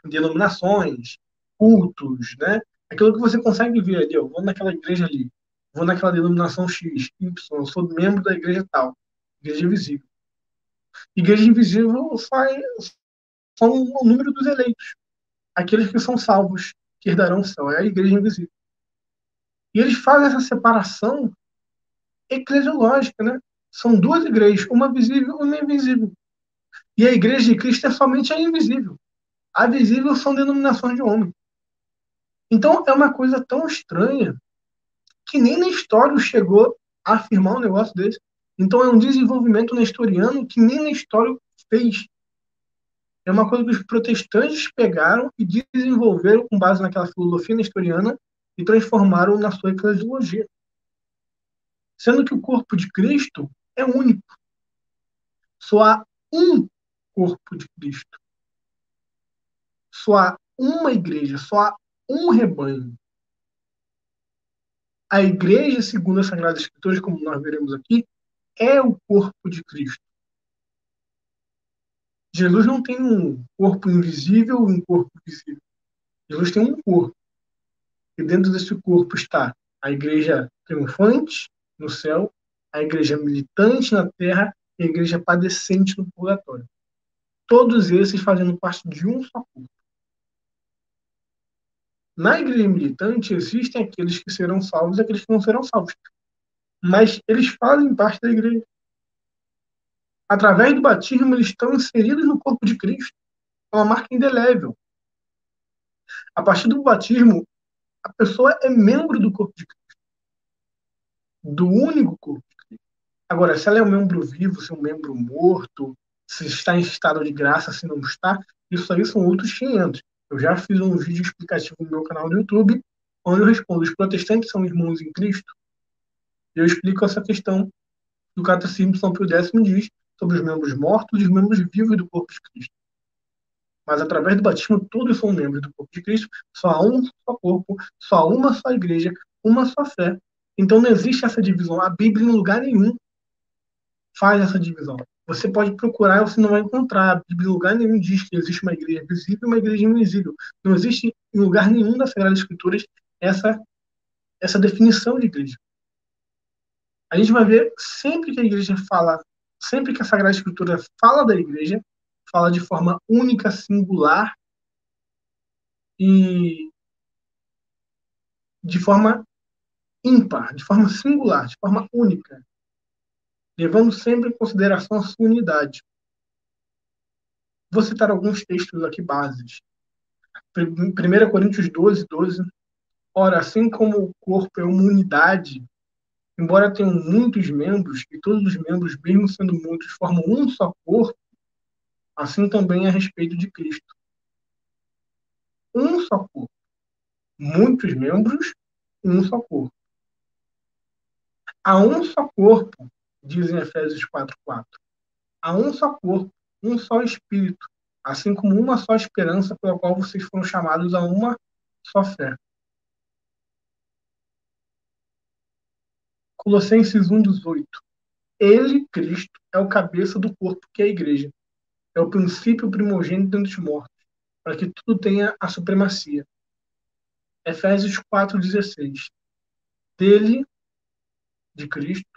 denominações, cultos, né? Aquilo que você consegue ver ali. Eu vou naquela igreja ali, vou naquela denominação X, Y, eu sou membro da igreja tal. Igreja visível. Igreja invisível são o número dos eleitos, aqueles que são salvos, que herdarão o céu. É a igreja invisível. E eles fazem essa separação eclesiológica, né? São duas igrejas, uma visível e uma invisível. E a igreja de Cristo é somente a invisível. A visível são denominações de homem. Então, é uma coisa tão estranha que nem Nestório chegou a afirmar um negócio desse. Então, é um desenvolvimento nestoriano que nem Nestório fez. É uma coisa que os protestantes pegaram e desenvolveram com base naquela filosofia nestoriana e transformaram na sua eclesiologia. Sendo que o corpo de Cristo é único. Só há um corpo de Cristo. Só há uma igreja, só há um rebanho. A igreja, segundo as Sagradas Escrituras, como nós veremos aqui, é o corpo de Cristo. Jesus não tem um corpo invisível e um corpo visível. Jesus tem um corpo. E dentro desse corpo está a igreja triunfante no céu, a igreja militante na terra e a igreja padecente no purgatório. Todos esses fazendo parte de um só corpo. Na igreja militante existem aqueles que serão salvos e aqueles que não serão salvos. Mas eles fazem parte da igreja. Através do batismo, eles estão inseridos no corpo de Cristo. É uma marca indelével. A partir do batismo, a pessoa é membro do corpo de Cristo. Do único corpo de Cristo. Agora, se ela é um membro vivo, se é um membro morto, se está em estado de graça, se não está, isso aí são outros 500. Eu já fiz um vídeo explicativo no meu canal do YouTube, onde eu respondo: os protestantes são irmãos em Cristo? Eu explico essa questão do Catecismo de São Pio X diz sobre os membros mortos e os membros vivos do corpo de Cristo. Mas através do batismo, todos são membros do corpo de Cristo, só há um só corpo, só há uma só igreja, uma só fé. Então não existe essa divisão. A Bíblia, em lugar nenhum, faz essa divisão. Você pode procurar e você não vai encontrar. A Bíblia, em lugar nenhum, diz que existe uma igreja visível e uma igreja invisível. Não existe, em lugar nenhum das Sagradas Escrituras, essa definição de igreja. A gente vai ver sempre que a igreja fala, sempre que a Sagrada Escritura fala da igreja, fala de forma única, singular e de forma ímpar, de forma singular, de forma única, levando sempre em consideração a sua unidade. Vou citar alguns textos aqui bases. 1 Coríntios 12. Ora, assim como o corpo é uma unidade, embora tenham muitos membros, e todos os membros, mesmo sendo muitos, formam um só corpo, assim também é a respeito de Cristo. Um só corpo. Muitos membros, um só corpo. Há um só corpo, diz em Efésios 4:4. Há um só corpo, um só Espírito, assim como uma só esperança pela qual vocês foram chamados a uma só fé. Colossenses 1:18. Ele, Cristo, é o cabeça do corpo, que é a igreja. É o princípio primogênito dos mortos, para que tudo tenha a supremacia. Efésios 4:16. Dele, de Cristo,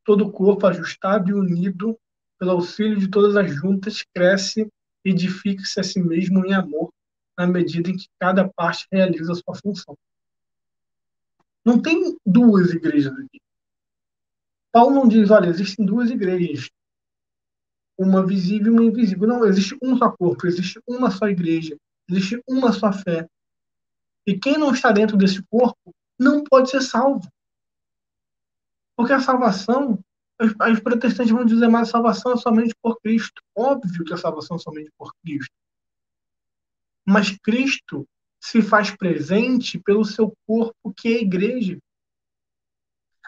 todo o corpo ajustado e unido pelo auxílio de todas as juntas cresce e edifica-se a si mesmo em amor, na medida em que cada parte realiza a sua função. Não tem duas igrejas aqui. Paulo não diz, olha, existem duas igrejas, uma visível e uma invisível. Não, existe um só corpo, existe uma só igreja, existe uma só fé. E quem não está dentro desse corpo não pode ser salvo. Porque a salvação, os protestantes vão dizer, mas a salvação é somente por Cristo. Óbvio que a salvação é somente por Cristo. Mas Cristo se faz presente pelo seu corpo, que é a igreja.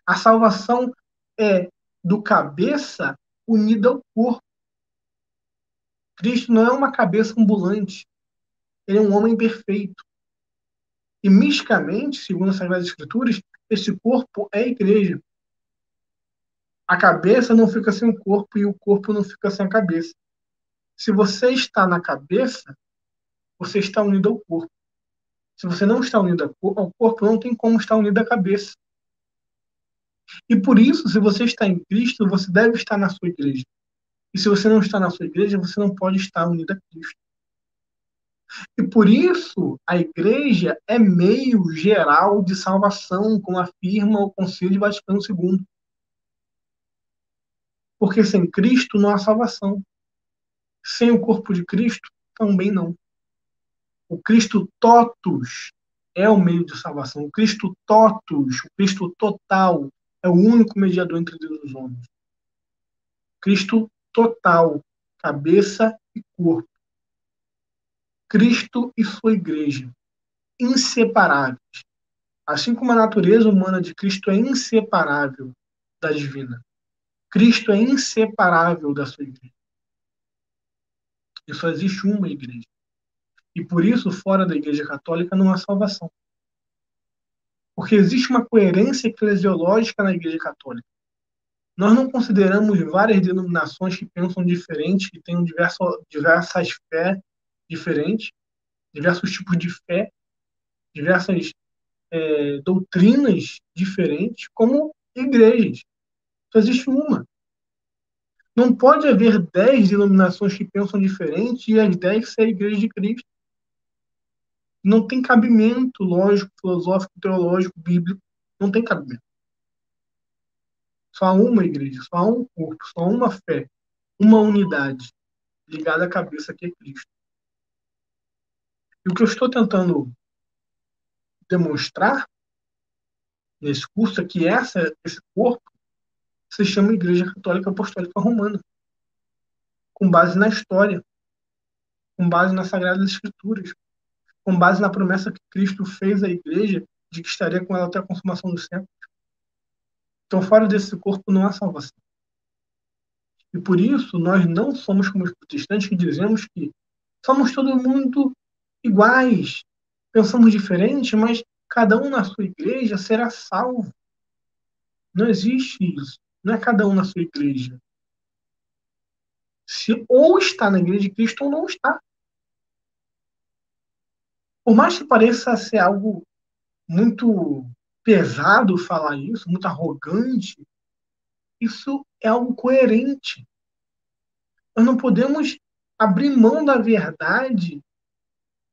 A salvação é do cabeça unida ao corpo. Cristo não é uma cabeça ambulante. Ele é um homem perfeito. E, misticamente, segundo as Sagradas Escrituras, esse corpo é a igreja. A cabeça não fica sem o corpo e o corpo não fica sem a cabeça. Se você está na cabeça, você está unido ao corpo. Se você não está unido ao corpo, não tem como estar unido à cabeça. E por isso, se você está em Cristo, você deve estar na sua igreja. E se você não está na sua igreja, você não pode estar unido a Cristo. E por isso, a igreja é meio geral de salvação, como afirma o Concílio Vaticano II. Porque sem Cristo não há salvação. Sem o corpo de Cristo, também não. O Cristo totus é o meio de salvação. O Cristo totus, o Cristo total, é o único mediador entre Deus e os homens. Cristo total, cabeça e corpo. Cristo e sua igreja, inseparáveis. Assim como a natureza humana de Cristo é inseparável da divina, Cristo é inseparável da sua igreja. E só existe uma igreja. E por isso, fora da igreja católica, não há salvação. Porque existe uma coerência eclesiológica na igreja católica. Nós não consideramos várias denominações que pensam diferente, que têm diversas fé diferentes, diversos tipos de fé, diversas doutrinas diferentes, como igrejas. Só existe uma. Não pode haver 10 denominações que pensam diferente e as 10 ser a igreja de Cristo. Não tem cabimento lógico, filosófico, teológico, bíblico. Não tem cabimento. Só há uma igreja, só há um corpo, só há uma fé, uma unidade ligada à cabeça que é Cristo. E o que eu estou tentando demonstrar nesse curso é que esse corpo se chama Igreja Católica Apostólica Romana, com base na história, com base nas Sagradas Escrituras, com base na promessa que Cristo fez à igreja de que estaria com ela até a consumação do século. Então, fora desse corpo não há salvação. E por isso, nós não somos como os protestantes que dizemos que somos todo mundo iguais, pensamos diferente, mas cada um na sua igreja será salvo. Não existe isso. Não é cada um na sua igreja. Se ou está na igreja de Cristo ou não está. Por mais que pareça ser algo muito pesado falar isso, muito arrogante, isso é algo coerente. Nós não podemos abrir mão da verdade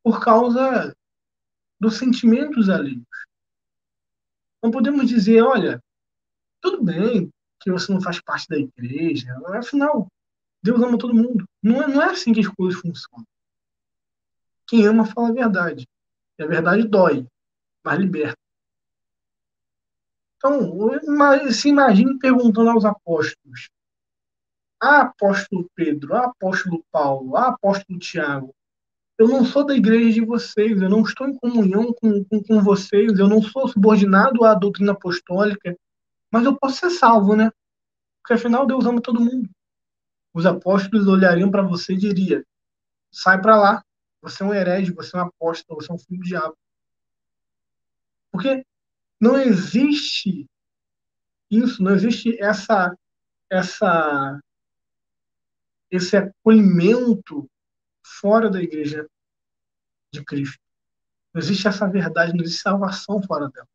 por causa dos sentimentos ali. Não podemos dizer, olha, tudo bem que você não faz parte da igreja, afinal, Deus ama todo mundo. Não é assim que as coisas funcionam. Quem ama fala a verdade. E a verdade dói, mas liberta. Então, se imagine perguntando aos apóstolos: apóstolo Pedro, apóstolo Paulo, apóstolo Tiago, eu não sou da igreja de vocês, eu não estou em comunhão com vocês, eu não sou subordinado à doutrina apostólica, mas eu posso ser salvo, né? Porque afinal Deus ama todo mundo. Os apóstolos olhariam para você e diriam: sai para lá, você é um herege, você é um apóstolo, você é um filho do diabo. Porque não existe isso, não existe essa, esse acolhimento fora da igreja de Cristo. Não existe essa verdade, não existe salvação fora dela.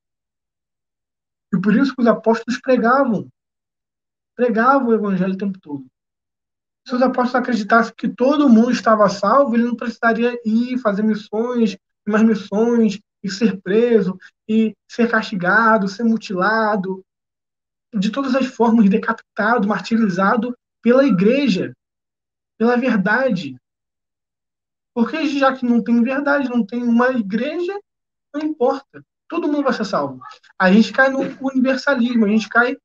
E por isso que os apóstolos pregavam o evangelho o tempo todo. Se os apóstolos acreditassem que todo mundo estava salvo, ele não precisaria ir fazer missões, mais missões, e ser preso, e ser castigado, ser mutilado, de todas as formas, decapitado, martirizado pela igreja, pela verdade. Porque já que não tem verdade, não tem uma igreja, não importa. Todo mundo vai ser salvo. A gente cai no universalismo, a gente cai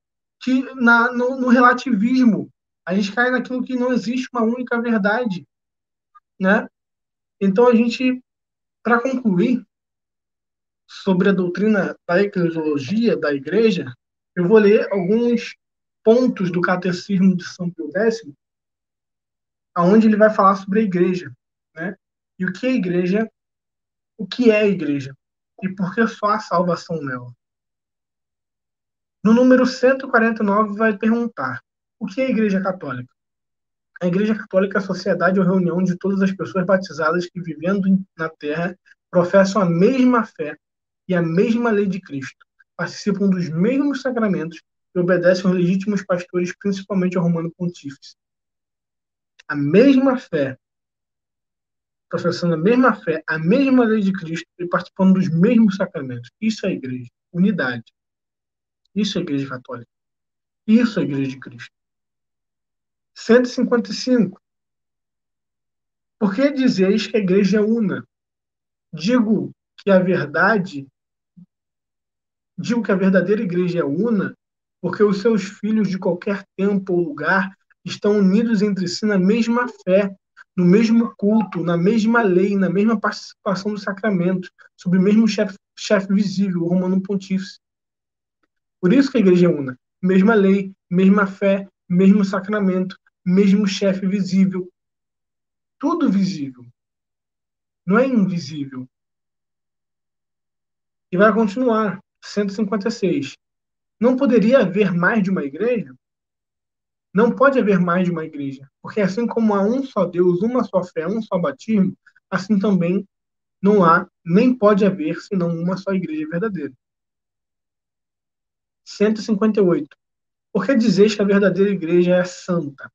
no relativismo, a gente cai naquilo que não existe uma única verdade, né? Então a gente, para concluir sobre a doutrina da eclesiologia da igreja, eu vou ler alguns pontos do catecismo de São Pio X, aonde ele vai falar sobre a igreja, né? E o que é a igreja, o que é a igreja e por que só a salvação nela. No número 149 vai perguntar: o que é a Igreja Católica? A Igreja Católica é a sociedade ou reunião de todas as pessoas batizadas que, vivendo na Terra, professam a mesma fé e a mesma lei de Cristo, participam dos mesmos sacramentos e obedecem aos legítimos pastores, principalmente ao Romano Pontífice. A mesma fé, professando a mesma fé, a mesma lei de Cristo e participando dos mesmos sacramentos. Isso é a Igreja. Unidade. Isso é a Igreja Católica. Isso é a Igreja de Cristo. 155. Por que dizeis que a igreja é una? Digo que a verdade, digo que a verdadeira igreja é una, porque os seus filhos de qualquer tempo ou lugar estão unidos entre si na mesma fé, no mesmo culto, na mesma lei, na mesma participação dos sacramentos, sob o mesmo chefe visível, o Romano Pontífice. Por isso que a igreja é una. Mesma lei, mesma fé, mesmo sacramento, mesmo chefe visível, tudo visível. Não é invisível. E vai continuar. 156. Não poderia haver mais de uma igreja? Não pode haver mais de uma igreja, porque assim como há um só Deus, uma só fé, um só batismo, assim também não há, nem pode haver, senão uma só igreja verdadeira. 158. Por que dizeis que a verdadeira igreja é santa?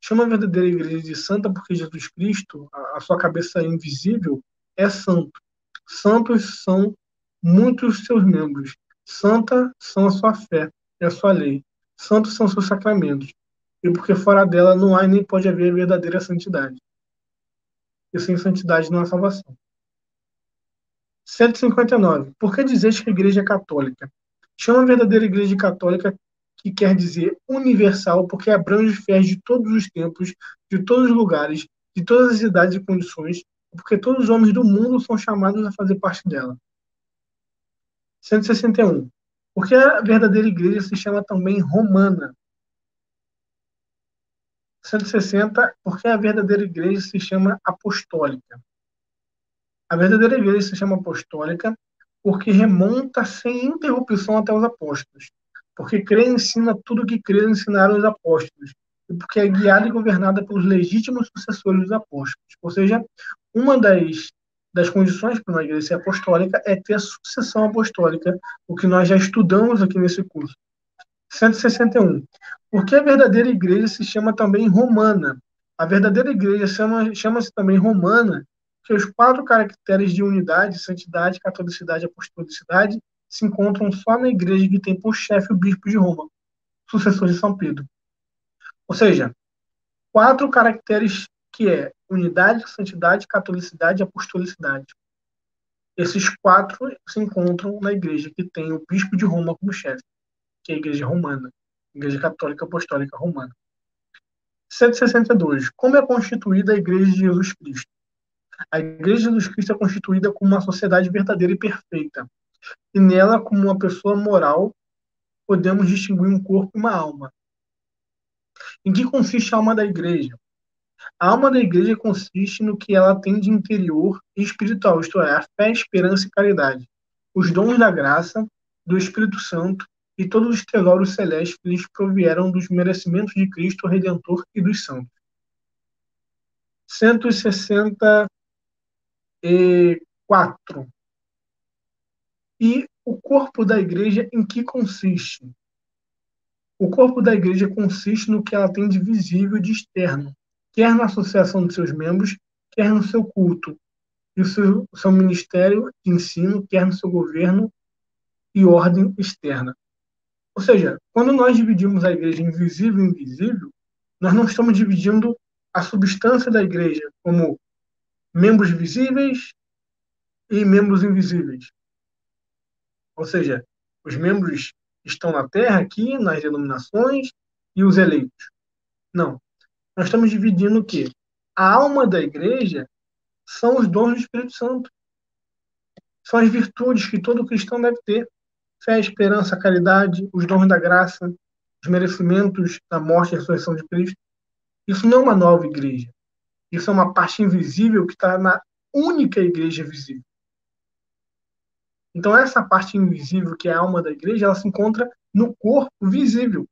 Chama a verdadeira igreja de santa porque Jesus Cristo, a sua cabeça invisível, é santo. Santos são muitos seus membros. Santa são a sua fé e a sua lei. Santos são seus sacramentos. E porque fora dela não há e nem pode haver verdadeira santidade. E sem santidade não há salvação. 159. Por que dizeis que a igreja é católica? Chama a verdadeira igreja católica, que quer dizer universal, porque abrange fiéis de todos os tempos, de todos os lugares, de todas as idades e condições, porque todos os homens do mundo são chamados a fazer parte dela. 161. Por que a verdadeira igreja se chama também romana? 160. Por que a verdadeira igreja se chama apostólica? A verdadeira igreja se chama apostólica porque remonta sem interrupção até os apóstolos. Porque crê e ensina tudo o que crê e ensinaram os apóstolos. E porque é guiada e governada pelos legítimos sucessores dos apóstolos. Ou seja, uma das condições para uma igreja ser apostólica é ter a sucessão apostólica, o que nós já estudamos aqui nesse curso. 161. Por que a verdadeira igreja se chama também romana? A verdadeira igreja chama-se também romana, porque os quatro caracteres de unidade, santidade, catolicidade e apostolicidade se encontram só na igreja que tem por chefe o bispo de Roma, sucessor de São Pedro. Ou seja, quatro caracteres que é unidade, santidade, catolicidade e apostolicidade. Esses quatro se encontram na igreja que tem o bispo de Roma como chefe, que é a igreja romana, a igreja católica apostólica romana. 162. Como é constituída a igreja de Jesus Cristo? A igreja de Jesus Cristo é constituída como uma sociedade verdadeira e perfeita. E nela, como uma pessoa moral, podemos distinguir um corpo e uma alma. Em que consiste a alma da igreja? A alma da igreja consiste no que ela tem de interior e espiritual, isto é, a fé, esperança e caridade, os dons da graça, do Espírito Santo e todos os tesouros celestes que lhes provieram dos merecimentos de Cristo Redentor e dos santos. 164. E o corpo da igreja em que consiste? O corpo da igreja consiste no que ela tem de visível e de externo, quer na associação de seus membros, quer no seu culto, e o seu ministério de ensino, quer no seu governo e ordem externa. Ou seja, quando nós dividimos a igreja em visível e invisível, nós não estamos dividindo a substância da igreja como membros visíveis e membros invisíveis. Ou seja, os membros estão na terra aqui, nas denominações, e os eleitos. Não. Nós estamos dividindo o quê? A alma da igreja são os dons do Espírito Santo. São as virtudes que todo cristão deve ter. Fé, esperança, caridade, os dons da graça, os merecimentos da morte e ressurreição de Cristo. Isso não é uma nova igreja. Isso é uma parte invisível que está na única igreja visível. Então, essa parte invisível, que é a alma da igreja, ela se encontra no corpo visível.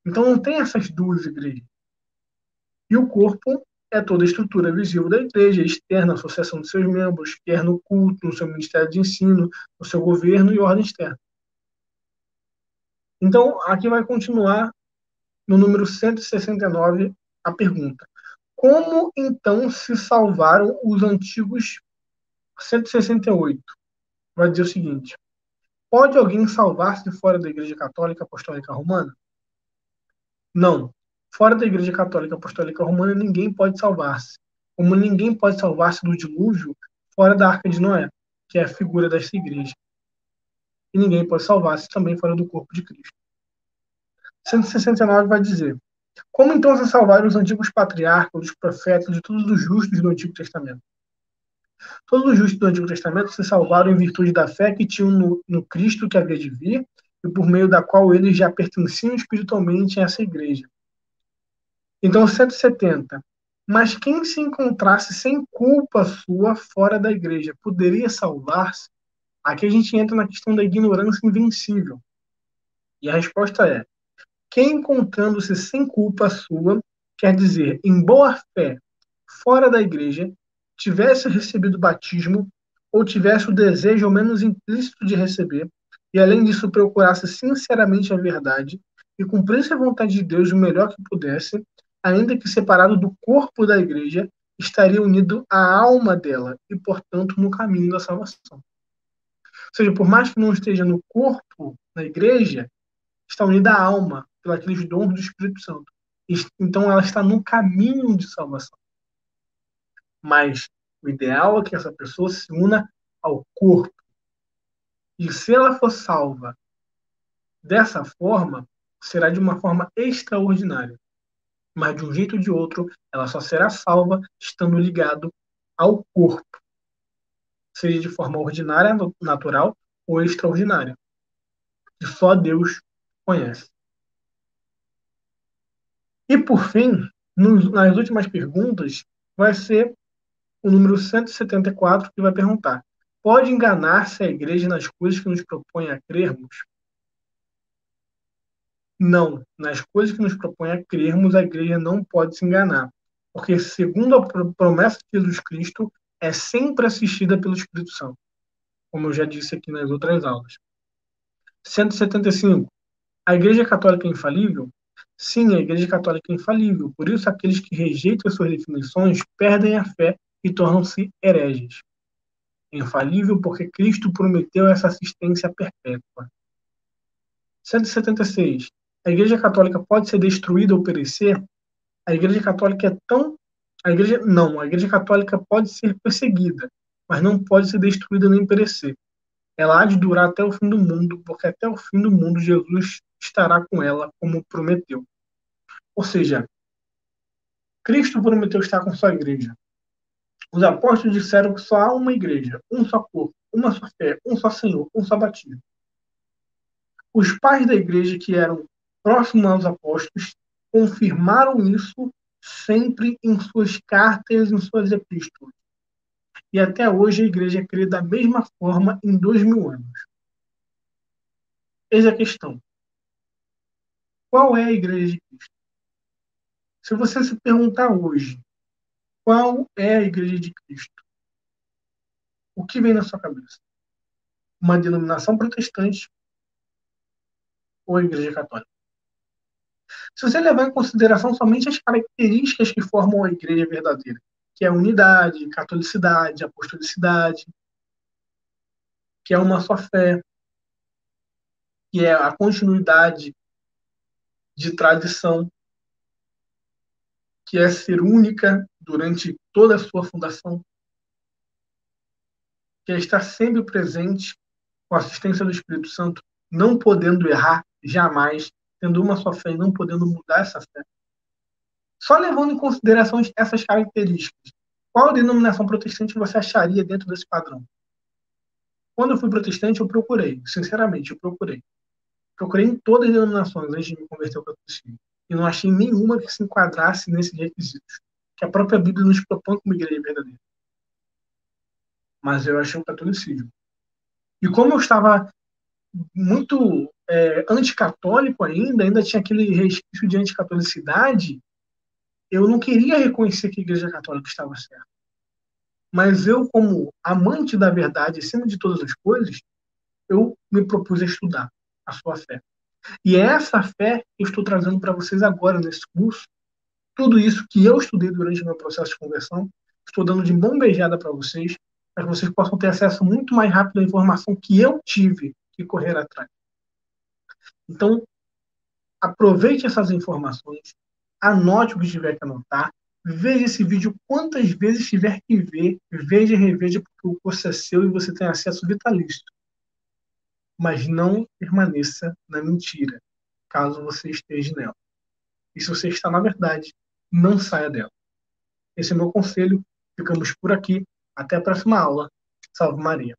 Então, não tem essas duas igrejas. E o corpo é toda a estrutura visível da igreja, externa, a associação de seus membros, quer no culto, no seu ministério de ensino, no seu governo e ordem externa. Então, aqui vai continuar no número 169 a pergunta. Como, então, se salvaram os antigos 168? Vai dizer o seguinte: pode alguém salvar-se de fora da Igreja Católica Apostólica Romana? Não. Fora da Igreja Católica Apostólica Romana, ninguém pode salvar-se. Como ninguém pode salvar-se do dilúvio fora da Arca de Noé, que é a figura desta igreja. E ninguém pode salvar-se também fora do corpo de Cristo. 169 vai dizer: como então se salvaram os antigos patriarcas, os profetas e todos os justos do Antigo Testamento? Todos os justos do Antigo Testamento se salvaram em virtude da fé que tinham no Cristo que havia de vir e por meio da qual eles já pertenciam espiritualmente a essa igreja. Então, 170. Mas quem se encontrasse sem culpa sua fora da igreja poderia salvar-se? Aqui a gente entra na questão da ignorância invencível. E a resposta é: quem encontrando-se sem culpa sua, quer dizer, em boa fé, fora da igreja, tivesse recebido batismo, ou tivesse o desejo ao menos implícito de receber, e além disso procurasse sinceramente a verdade, e cumprisse a vontade de Deus o melhor que pudesse, ainda que separado do corpo da igreja, estaria unido à alma dela, e portanto no caminho da salvação. Ou seja, por mais que não esteja no corpo da igreja, está unida à alma, pelos aqueles dons do Espírito Santo. Então ela está no caminho de salvação. Mas o ideal é que essa pessoa se una ao corpo. E se ela for salva dessa forma, será de uma forma extraordinária. Mas de um jeito ou de outro, ela só será salva estando ligado ao corpo. Seja de forma ordinária, natural ou extraordinária. Que só Deus conhece. E por fim, nas últimas perguntas, vai ser o número 174 que vai perguntar: Pode enganar-se a igreja nas coisas que nos propõe a crermos? Não, nas coisas que nos propõe a crermos, a igreja não pode se enganar, porque, segundo a promessa de Jesus Cristo, é sempre assistida pelo Espírito Santo, como eu já disse aqui nas outras aulas. 175. A Igreja Católica é infalível? Sim, a Igreja Católica é infalível, por isso aqueles que rejeitam as suas definições perdem a fé e tornam-se hereges. É infalível porque Cristo prometeu essa assistência perpétua. 176. A Igreja Católica pode ser destruída ou perecer? A Igreja Católica é tão. A Igreja Católica pode ser perseguida, mas não pode ser destruída nem perecer. Ela há de durar até o fim do mundo, porque até o fim do mundo Jesus estará com ela, como prometeu. Ou seja, Cristo prometeu estar com sua igreja. Os apóstolos disseram que só há uma igreja, um só corpo, uma só fé, um só Senhor, um só batismo. Os pais da igreja, que eram próximos aos apóstolos, confirmaram isso sempre em suas cartas, em suas epístolas. E até hoje a igreja crê da mesma forma em 2000 anos. Eis a questão. Qual é a igreja de Cristo? Se você se perguntar hoje, qual é a igreja de Cristo? O que vem na sua cabeça? Uma denominação protestante ou a igreja católica? Se você levar em consideração somente as características que formam a igreja verdadeira, que é a unidade, catolicidade, apostolicidade, que é uma só fé, que é a continuidade de tradição, que é ser única durante toda a sua fundação, que é estar sempre presente com a assistência do Espírito Santo, não podendo errar jamais, tendo uma só fé e não podendo mudar essa fé. Só levando em consideração essas características, qual denominação protestante você acharia dentro desse padrão? Quando eu fui protestante, eu procurei, sinceramente, eu procurei. Procurei em todas as denominações antes de me converter ao catolicismo. E não achei nenhuma que se enquadrasse nesses requisitos, que a própria Bíblia nos propõe como igreja verdadeira. Mas eu achei o catolicismo. E como eu estava muito anticatólico ainda tinha aquele resquício de anticatolicidade, eu não queria reconhecer que a Igreja Católica estava certa. Mas eu, como amante da verdade, acima de todas as coisas, eu me propus a estudar a sua fé. E é essa fé que eu estou trazendo para vocês agora nesse curso. Tudo isso que eu estudei durante o meu processo de conversão, estou dando de mão beijada para vocês, para que vocês possam ter acesso muito mais rápido à informação que eu tive que correr atrás. Então, aproveite essas informações, anote o que tiver que anotar, veja esse vídeo quantas vezes tiver que ver, veja e reveja, porque o curso é seu e você tem acesso vitalício. Mas não permaneça na mentira, caso você esteja nela. E se você está na verdade, não saia dela. Esse é o meu conselho. Ficamos por aqui. Até a próxima aula. Salve Maria.